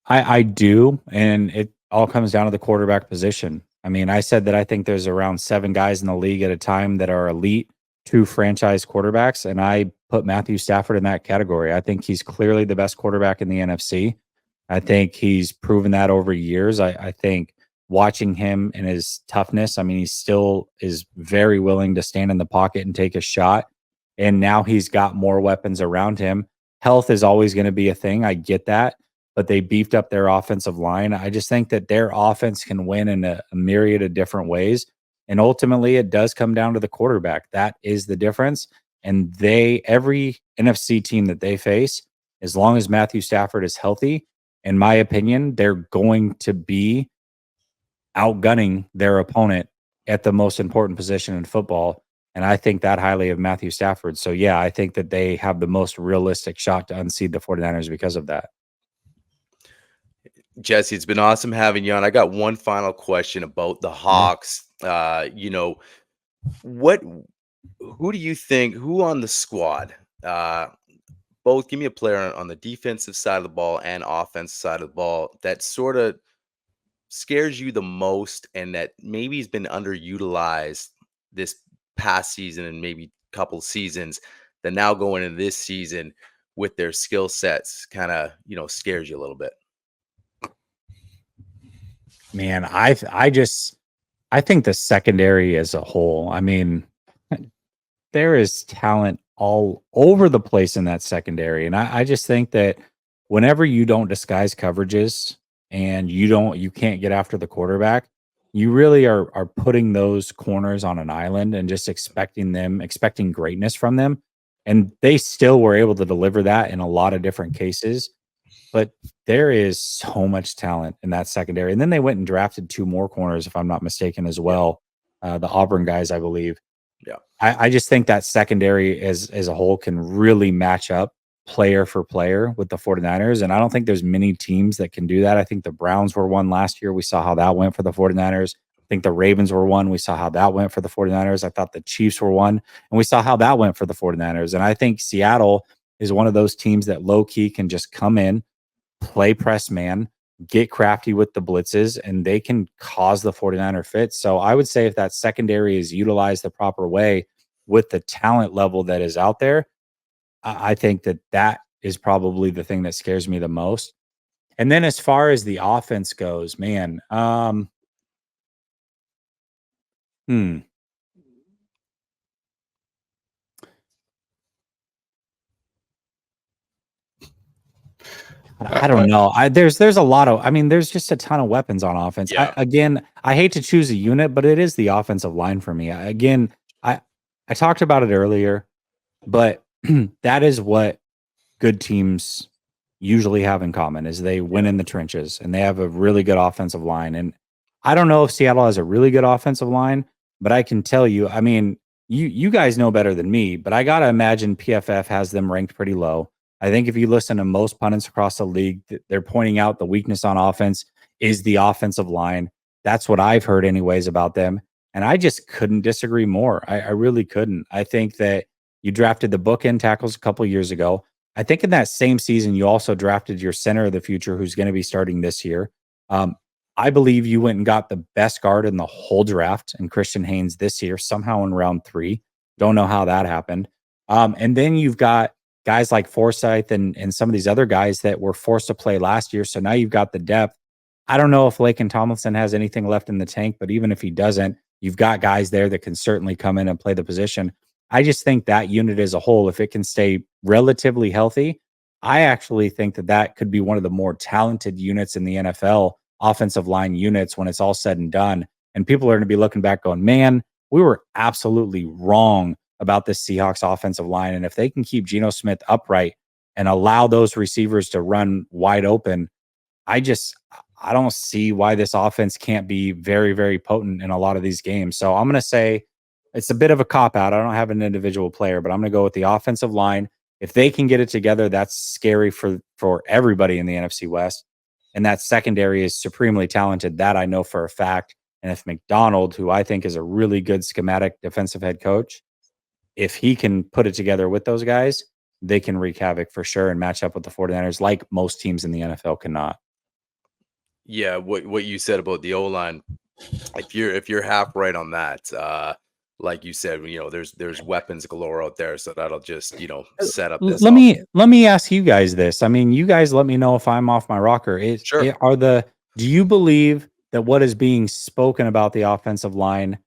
I do, and it all comes down to the quarterback position. I mean, I said that I think there's around 7 guys in the league at a time that are elite 2 franchise quarterbacks, and I put Matthew Stafford in that category. I think he's clearly the best quarterback in the NFC. I think he's proven that over years. I think watching him and his toughness, I mean, he still is very willing to stand in the pocket and take a shot. And now he's got more weapons around him. Health is always going to be a thing. I get that. But they beefed up their offensive line. I just think that their offense can win in a myriad of different ways. And ultimately, it does come down to the quarterback. That is the difference. And every NFC team that they face, as long as Matthew Stafford is healthy, in my opinion, they're going to be outgunning their opponent at the most important position in football. And I think that highly of Matthew Stafford. So, yeah, I think that they have the most realistic shot to unseat the 49ers because of that. Jesse, it's been awesome having you on. I got one final question about the Hawks. Who do you think, who on the squad, both give me a player on the defensive side of the ball and offensive side of the ball that sort of scares you the most and that maybe has been underutilized this past season and maybe a couple seasons, that now going into this season with their skill sets kind of, scares you a little bit? Man, I think the secondary as a whole, I mean, there is talent all over the place in that secondary. And I just think that whenever you don't disguise coverages and you can't get after the quarterback, you really are putting those corners on an island and just expecting greatness from them. And they still were able to deliver that in a lot of different cases. but there is so much talent in that secondary. And then they went and drafted 2 more corners, if I'm not mistaken, as well. The Auburn guys, I believe. Yeah. I just think that secondary as a whole can really match up player for player with the 49ers. And I don't think there's many teams that can do that. I think the Browns were one last year. We saw how that went for the 49ers. I think the Ravens were one. We saw how that went for the 49ers. I thought the Chiefs were one, and we saw how that went for the 49ers. And I think Seattle is one of those teams that low-key can just come in, play press man, get crafty with the blitzes, and they can cause the 49er fit. So I would say if that secondary is utilized the proper way with the talent level that is out there, I think that is probably the thing that scares me the most. And then as far as the offense goes, man, I don't know. There's a lot of, there's just a ton of weapons on offense. Yeah. I hate to choose a unit, but it is the offensive line for me. I talked about it earlier, but that is what good teams usually have in common is they win in the trenches and they have a really good offensive line. And I don't know if Seattle has a really good offensive line, but I can tell you, you guys know better than me, but I got to imagine PFF has them ranked pretty low. I think if you listen to most pundits across the league, they're pointing out the weakness on offense is the offensive line. That's what I've heard anyways about them. And I just couldn't disagree more. I really couldn't. I think that you drafted the bookend tackles a couple years ago. I think in that same season, you also drafted your center of the future, who's going to be starting this year. I believe you went and got the best guard in the whole draft and Christian Haynes this year, somehow in round 3. Don't know how that happened. And then you've got guys like Forsyth and some of these other guys that were forced to play last year. So now you've got the depth. I don't know if Laken Tomlinson has anything left in the tank, but even if he doesn't, you've got guys there that can certainly come in and play the position. I just think that unit as a whole, if it can stay relatively healthy, I actually think that could be one of the more talented units in the NFL, offensive line units, when it's all said and done. And people are going to be looking back going, man, we were absolutely wrong about this Seahawks offensive line. And if they can keep Geno Smith upright and allow those receivers to run wide open, I don't see why this offense can't be very, very potent in a lot of these games. So I'm going to say it's a bit of a cop-out. I don't have an individual player, but I'm going to go with the offensive line. If they can get it together, that's scary for everybody in the NFC West. And that secondary is supremely talented. That I know for a fact. And if MacDonald, who I think is a really good schematic defensive head coach, if he can put it together with those guys, they can wreak havoc for sure and match up with the 49ers like most teams in the NFL cannot. Yeah, what you said about the O-line, if you're half right on that, like you said, there's weapons galore out there, so that'll just set up this. Let me ask you guys this. You guys let me know if I'm off my rocker. Sure. Do you believe that what is being spoken about the offensive line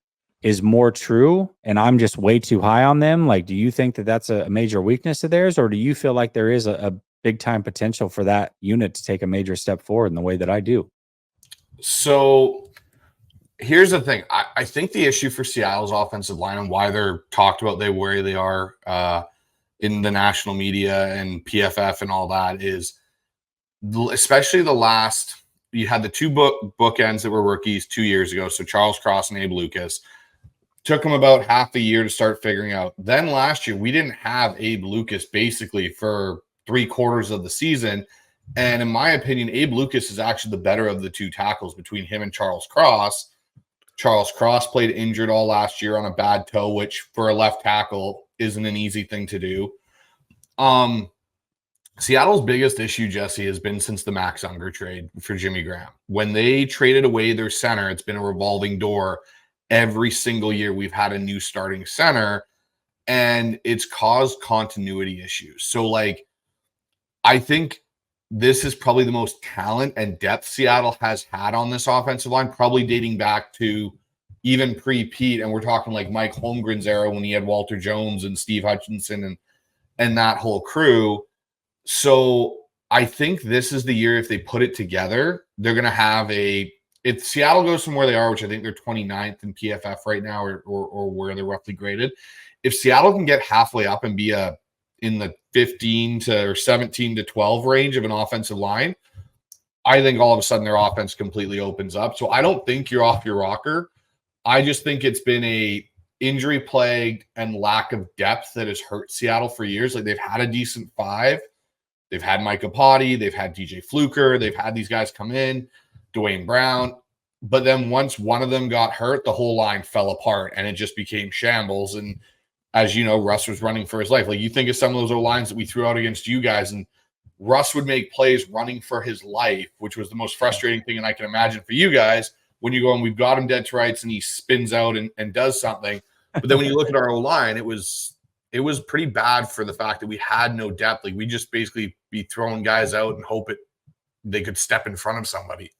is more true and I'm just way too high on them? Like, do you think that that's a major weakness of theirs, or do you feel like there is a big time potential for that unit to take a major step forward in the way that I do? So here's the thing. I think the issue for Seattle's offensive line and why they're talked about where they are in the national media and PFF and all that is, especially you had the 2 bookends that were rookies 2 years ago. So Charles Cross and Abe Lucas. Took them about half a year to start figuring out. Then last year, we didn't have Abe Lucas basically for 3/4 of the season. And in my opinion, Abe Lucas is actually the better of the 2 tackles between him and Charles Cross. Charles Cross played injured all last year on a bad toe, which for a left tackle isn't an easy thing to do. Seattle's biggest issue, Jesse, has been since the Max Unger trade for Jimmy Graham. When they traded away their center, it's been a revolving door. Every single year we've had a new starting center, and it's caused continuity issues. So, I think this is probably the most talent and depth Seattle has had on this offensive line, probably dating back to even pre-Pete. And we're talking like Mike Holmgren's era when he had Walter Jones and Steve Hutchinson and that whole crew. So I think this is the year, if they put it together, they're going to have if Seattle goes from where they are, which I think they're 29th in PFF right now, or where they're roughly graded, if Seattle can get halfway up and be a in the 15 to or 17 to 12 range of an offensive line, I think all of a sudden their offense completely opens up. So I don't think you're off your rocker. I just think it's been a injury plagued and lack of depth that has hurt Seattle for years. Like they've had a decent 5. They've had Micah Potty. They've had DJ Fluker. They've had these guys come in, Dwayne Brown. But then once one of them got hurt, the whole line fell apart and it just became shambles. And as you know, Russ was running for his life. Like you think of some of those O-lines that we threw out against you guys, and Russ would make plays running for his life, which was the most frustrating thing. And I can imagine for you guys when you go and we've got him dead to rights and he spins out and does something. But then when you look at our O-line, it was pretty bad for the fact that we had no depth. Like we just basically be throwing guys out and hope they could step in front of somebody.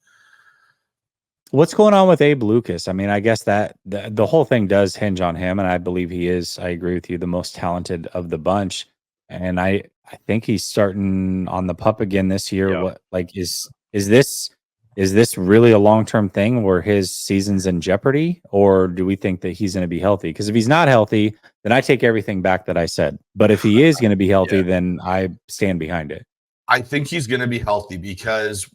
What's going on with Abe Lucas? I mean, I guess that the whole thing does hinge on him, and I believe he is, I agree with you, the most talented of the bunch. And I think he's starting on the pup again this year. Yeah. What like is this really a long-term thing where his season's in jeopardy, or do we think that he's going to be healthy? Because if he's not healthy, then I take everything back that I said. But if he is going to be healthy, then I stand behind it. I think he's going to be healthy because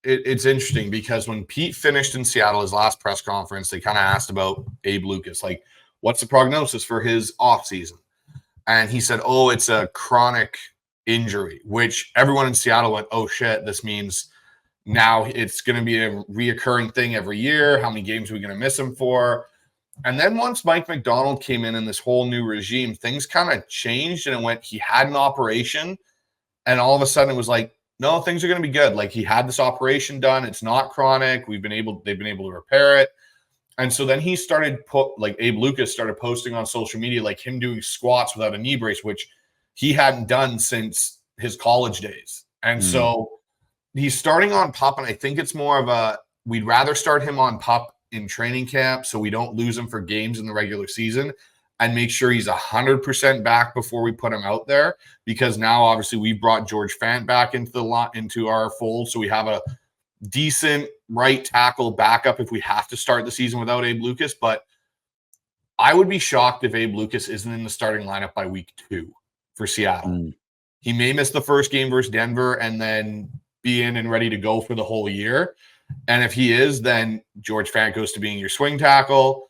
it's interesting because when Pete finished in Seattle, his last press conference, they kind of asked about Abe Lucas, like, what's the prognosis for his offseason? And he said, oh, it's a chronic injury, which everyone in Seattle went, oh, shit, this means now it's going to be a reoccurring thing every year. How many games are we going to miss him for? And then once Mike MacDonald came in this whole new regime, things kind of changed and it went, he had an operation. And all of a sudden it was like, no, things are going to be good. Like he had this operation done. It's not chronic. They've been able to repair it. And so then he started Abe Lucas started posting on social media, like him doing squats without a knee brace, which he hadn't done since his college days. And so he's starting on pup. And I think it's more of we'd rather start him on pup in training camp so we don't lose him for games in the regular season and make sure he's 100% back before we put him out there, because now obviously we brought George Fant back into our fold, so we have a decent right tackle backup if we have to start the season without Abe Lucas. But I would be shocked if Abe Lucas isn't in the starting lineup by week 2 for Seattle. He may miss the first game versus Denver and then be in and ready to go for the whole year. And if he is, then George Fant goes to being your swing tackle.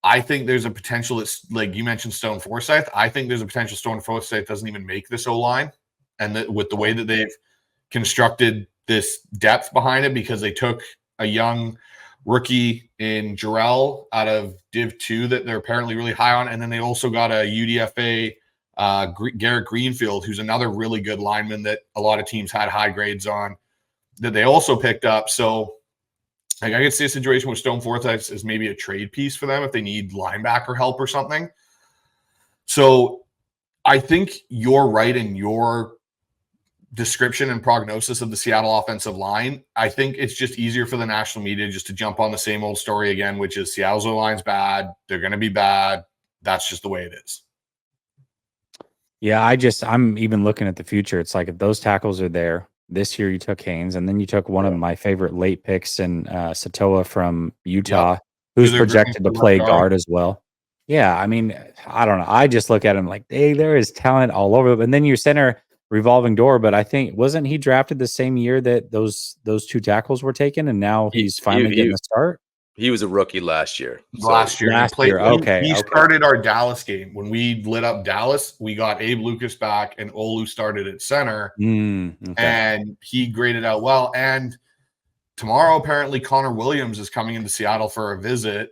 I think there's a potential. It's like you mentioned Stone Forsyth. I think there's a potential Stone Forsyth doesn't even make this O-line. And that with the way that they've constructed this depth behind it, because they took a young rookie in Jarrell out of Div 2 that they're apparently really high on. And then they also got a UDFA Garrett Greenfield, who's another really good lineman that a lot of teams had high grades on that they also picked up. So like I could see a situation where Stone Forsyth is maybe a trade piece for them if they need linebacker help or something. So I think you're right in your description and prognosis of the Seattle offensive line. I think it's just easier for the national media just to jump on the same old story again, which is Seattle's O-line's bad. They're going to be bad. That's just the way it is. Yeah, I'm even looking at the future. It's like if those tackles are there, this year you took Haynes, and then you took one of my favorite late picks in Satoa from Utah, who's projected to play guard as well. Yeah, I mean, I don't know. I just look at him like, hey, there is talent all over. And then your center revolving door, but I think wasn't he drafted the same year that those 2 tackles were taken, and now he's finally getting a start? He was a rookie last year. Last year. Okay. He started our Dallas game. When we lit up Dallas, we got Abe Lucas back and Olu started at center. And he graded out well. And tomorrow, apparently, Connor Williams is coming into Seattle for a visit.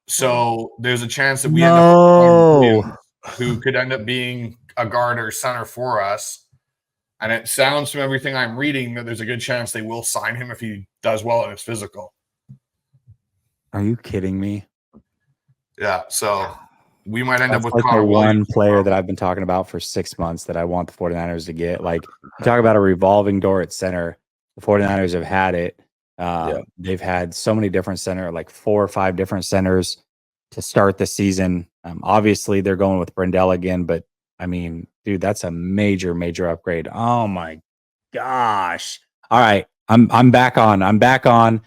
So there's a chance that we end up with Connor Williams, who could end up being a guard or center for us. And it sounds from everything I'm reading that there's a good chance they will sign him if he does well in his physical. Are you kidding me? Yeah, so we might end up with like Connor the Williams one player that I've been talking about for 6 months that I want the 49ers to get. Like, talk about a revolving door at center. The 49ers have had it. They've had so many different center, like 4 or 5 different centers to start the season. Obviously, they're going with Brendel again, but I mean, dude, that's a major, major upgrade. Oh my gosh! All right, I'm back on. I'm back on.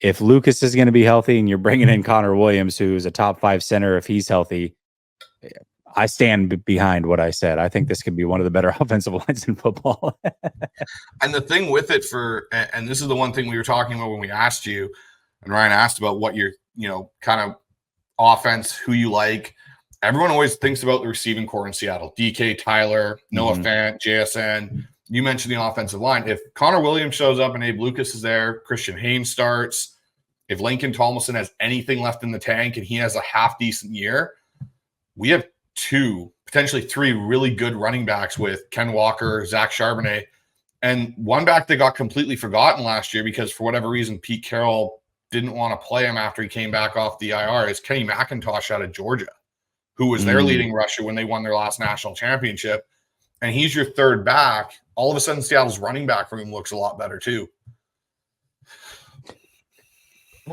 If Lucas is going to be healthy and you're bringing in Connor Williams, who's a top 5 center, if he's healthy, I stand behind what I said. I think this could be one of the better offensive lines in football. And the thing with it and this is the one thing we were talking about when we asked you, and Ryan asked about what your, kind of offense, who you like. Everyone always thinks about the receiving core in Seattle. DK, Tyler, Noah Fant, JSN. You mentioned the offensive line. If Connor Williams shows up and Abe Lucas is there, Christian Haynes starts, if Lincoln Tomlinson has anything left in the tank and he has a half-decent year, we have 2, potentially 3 really good running backs with Ken Walker, Zach Charbonnet, and one back that got completely forgotten last year because for whatever reason Pete Carroll didn't want to play him after he came back off the IR is Kenny McIntosh out of Georgia, who was their leading rusher when they won their last national championship. And he's your third back. All of a sudden, Seattle's running back room looks a lot better too.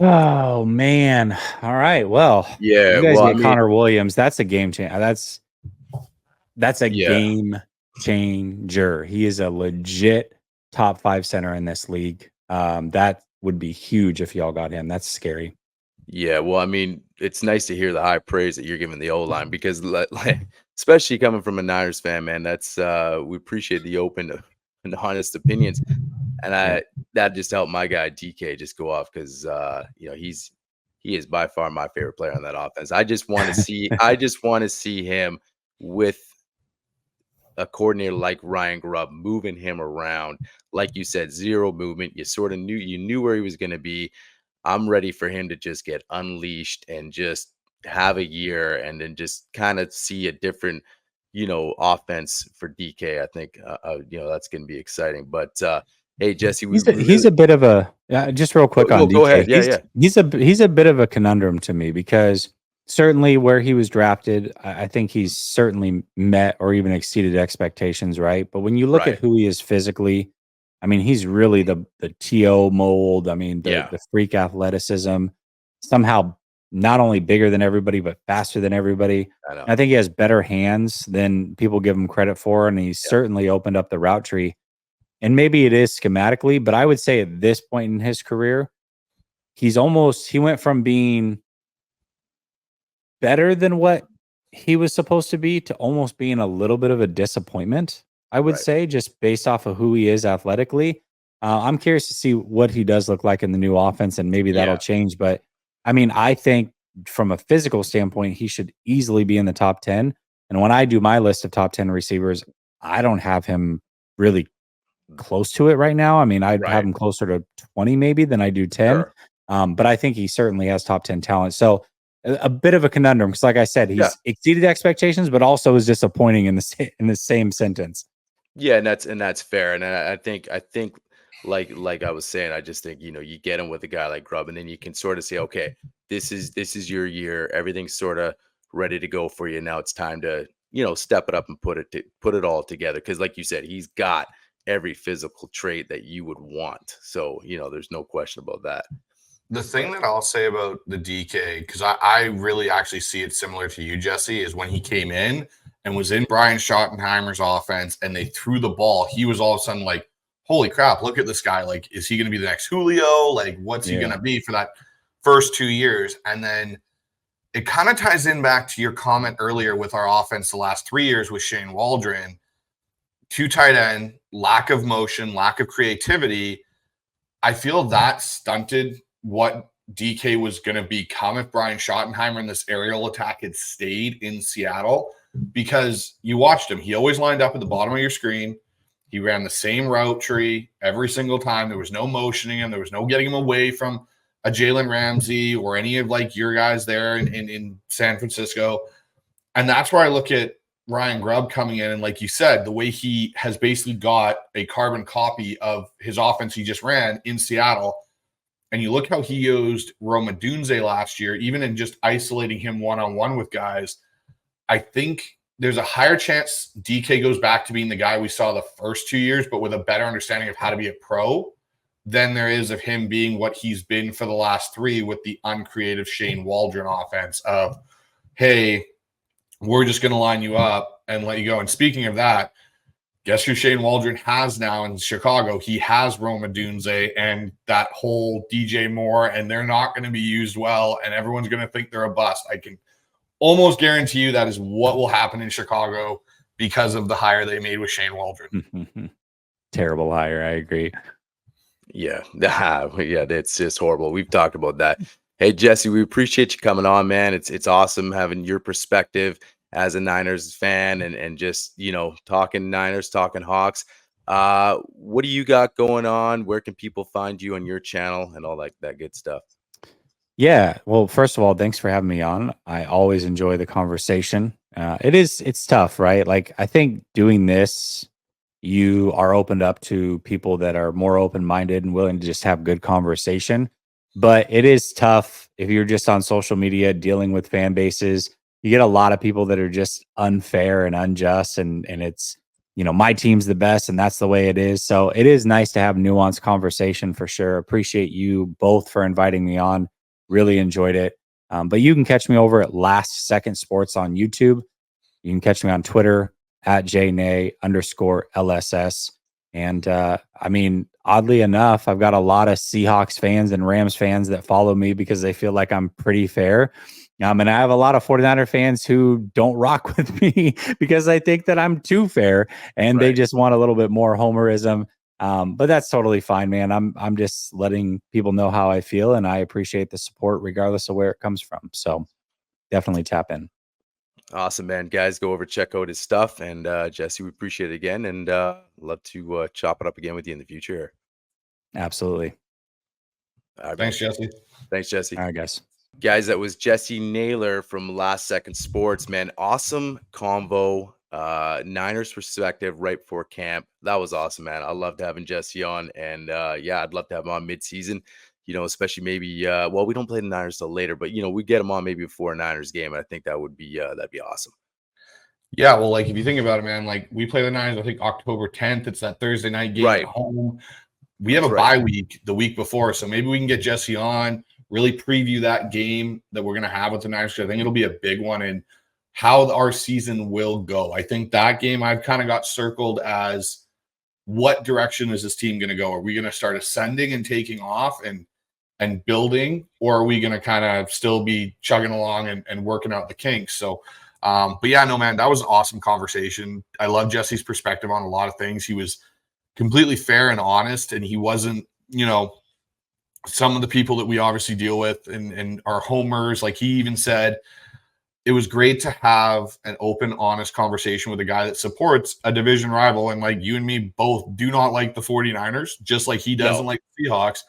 Oh, man. All right. Well, Yeah. You guys get Connor Williams. That's a game changer. That's a game changer. He is a legit top 5 center in this league. That would be huge if y'all got him. That's scary. Yeah, well, I mean, it's nice to hear the high praise that you're giving the O-line because, especially coming from a Niners fan, man, that's we appreciate the open and honest opinions, and that just helped my guy DK just go off because he is by far my favorite player on that offense. I just want to see him with a coordinator like Ryan Grubb moving him around, like you said, zero movement. You sort of knew where he was going to be. I'm ready for him to just get unleashed and just have a year and then just kind of see a different, offense for DK. I think, that's going to be exciting. But hey, Jesse, he's a bit of a just real quick on DK. Go ahead. He's a bit of a conundrum to me because certainly where he was drafted, I think he's certainly met or even exceeded expectations, right? But when you look at who he is physically, I mean, he's really the TO mold. I mean, the freak athleticism, somehow not only bigger than everybody, but faster than everybody. I think he has better hands than people give him credit for. And he's certainly opened up the route tree. And maybe it is schematically, but I would say at this point in his career, he went from being better than what he was supposed to be to almost being a little bit of a disappointment. I would say, just based off of who he is athletically. I'm curious to see what he does look like in the new offense, and maybe that'll change. But, I mean, I think from a physical standpoint, he should easily be in the top 10. And when I do my list of top 10 receivers, I don't have him really close to it right now. I mean, I'd have him closer to 20 maybe than I do 10. Sure. But I think he certainly has top 10 talent. So a bit of a conundrum because, like I said, he's exceeded expectations, but also is disappointing in the same sentence. Yeah, and that's fair. And I think like I was saying, I just think, you get him with a guy like Grubb, and then you can sort of say, okay, this is your year. Everything's sort of ready to go for you. Now it's time to, step it up and put it all together. Cause like you said, he's got every physical trait that you would want. So, there's no question about that. The thing that I'll say about the DK, because I really actually see it similar to you, Jesse, is when he came in and was in Brian Schottenheimer's offense and they threw the ball, he was all of a sudden like, holy crap, look at this guy. Like, is he going to be the next Julio? Like, what's he going to be for that first 2 years? And then it kind of ties in back to your comment earlier with our offense the last 3 years with Shane Waldron. 2 tight end, lack of motion, lack of creativity. I feel that stunted what DK was going to become if Brian Schottenheimer and this aerial attack had stayed in Seattle, because you watched him. He always lined up at the bottom of your screen. He ran the same route tree every single time. There was no motioning him. There was no getting him away from a Jalen Ramsey or any of like your guys there in San Francisco. And that's where I look at Ryan Grubb coming in. And like you said, the way he has basically got a carbon copy of his offense he just ran in Seattle. And you look how he used Roma Dunze last year, even in just isolating him one-on-one with guys. I think there's a higher chance DK goes back to being the guy we saw the first 2 years, but with a better understanding of how to be a pro, than there is of him being what he's been for the last 3 with the uncreative Shane Waldron offense of, hey, we're just going to line you up and let you go. And speaking of that, guess who Shane Waldron has now in Chicago? He has Roma Dunze and that whole DJ Moore, and they're not going to be used well, and everyone's going to think they're a bust. I can almost guarantee you that is what will happen in Chicago because of the hire they made with Shane Waldron. Terrible hire. I agree. Yeah. Yeah, it's just horrible. We've talked about that. Hey, Jesse, we appreciate you coming on, man. It's awesome having your perspective as a Niners fan and just, you know, talking Niners, talking Hawks. What do you got going on? Where can people find you on your channel and all that good stuff? Yeah. Well, first of all, thanks for having me on. I always enjoy the conversation. It's tough, right? Like, I think doing this, you are opened up to people that are more open-minded and willing to just have good conversation. But it is tough if you're just on social media dealing with fan bases. You get a lot of people that are just unfair and unjust, and it's, you know, my team's the best and that's the way it is. So it is nice to have nuanced conversation for sure. Appreciate you both for inviting me on. Really enjoyed it. But you can catch me over at Last Second Sports on YouTube. You can catch me on Twitter at JNay_LSS. And I mean, oddly enough, I've got a lot of Seahawks fans and Rams fans that follow me because they feel like I'm pretty fair. And I have a lot of 49er fans who don't rock with me because I think that I'm too fair and they just want a little bit more homerism. But that's totally fine, man. I'm just letting people know how I feel, and I appreciate the support regardless of where it comes from. So definitely tap in. Awesome, man. Guys, go over, check out his stuff. And Jesse, we appreciate it again, and love to chop it up again with you in the future. Absolutely. Thanks, Jesse. Thanks, Jesse. All right, guys. Guys, that was Jessie Naylor from Last Second Sports, man. Awesome convo. Niners perspective right before camp. That was awesome, man. I loved having Jesse on, and yeah, I'd love to have him on mid-season, you know, especially maybe well, we don't play the Niners till later, but you know, we get him on maybe before a Niners game, and I think that would be that'd be awesome. Yeah, well, like if you think about it, man, like we play the Niners, I think October 10th. It's that Thursday night game at home. We have a bye week the week before, so maybe we can get Jesse on, really preview that game that we're gonna have with the Niners. I think it'll be a big one, and how our season will go. I think that game I've kind of got circled as what direction is this team going to go? Are we going to start ascending and taking off and building, or are we going to kind of still be chugging along and working out the kinks? So, but yeah, no, man, that was an awesome conversation. I love Jesse's perspective on a lot of things. He was completely fair and honest, and he wasn't, you know, some of the people that we obviously deal with and are homers. Like he even said, it was great to have an open, honest conversation with a guy that supports a division rival. And like you and me both do not like the 49ers, just like he doesn't like the Seahawks.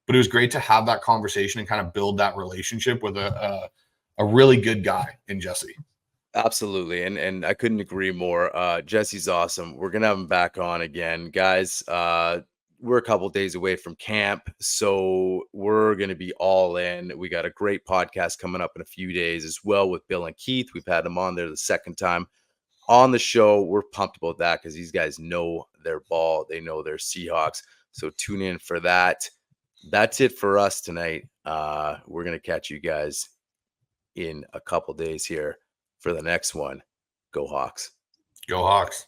But it was great to have that conversation and kind of build that relationship with a really good guy in Jesse. Absolutely. And I couldn't agree more. Jesse's awesome. We're going to have him back on again. Guys, we're a couple days away from camp, so we're going to be all in. We got a great podcast coming up in a few days as well with Bill and Keith. We've had them on there the second time on the show. We're pumped about that because these guys know their ball. They know their Seahawks. So tune in for that. That's it for us tonight. We're going to catch you guys in a couple days here for the next one. Go Hawks. Go Hawks.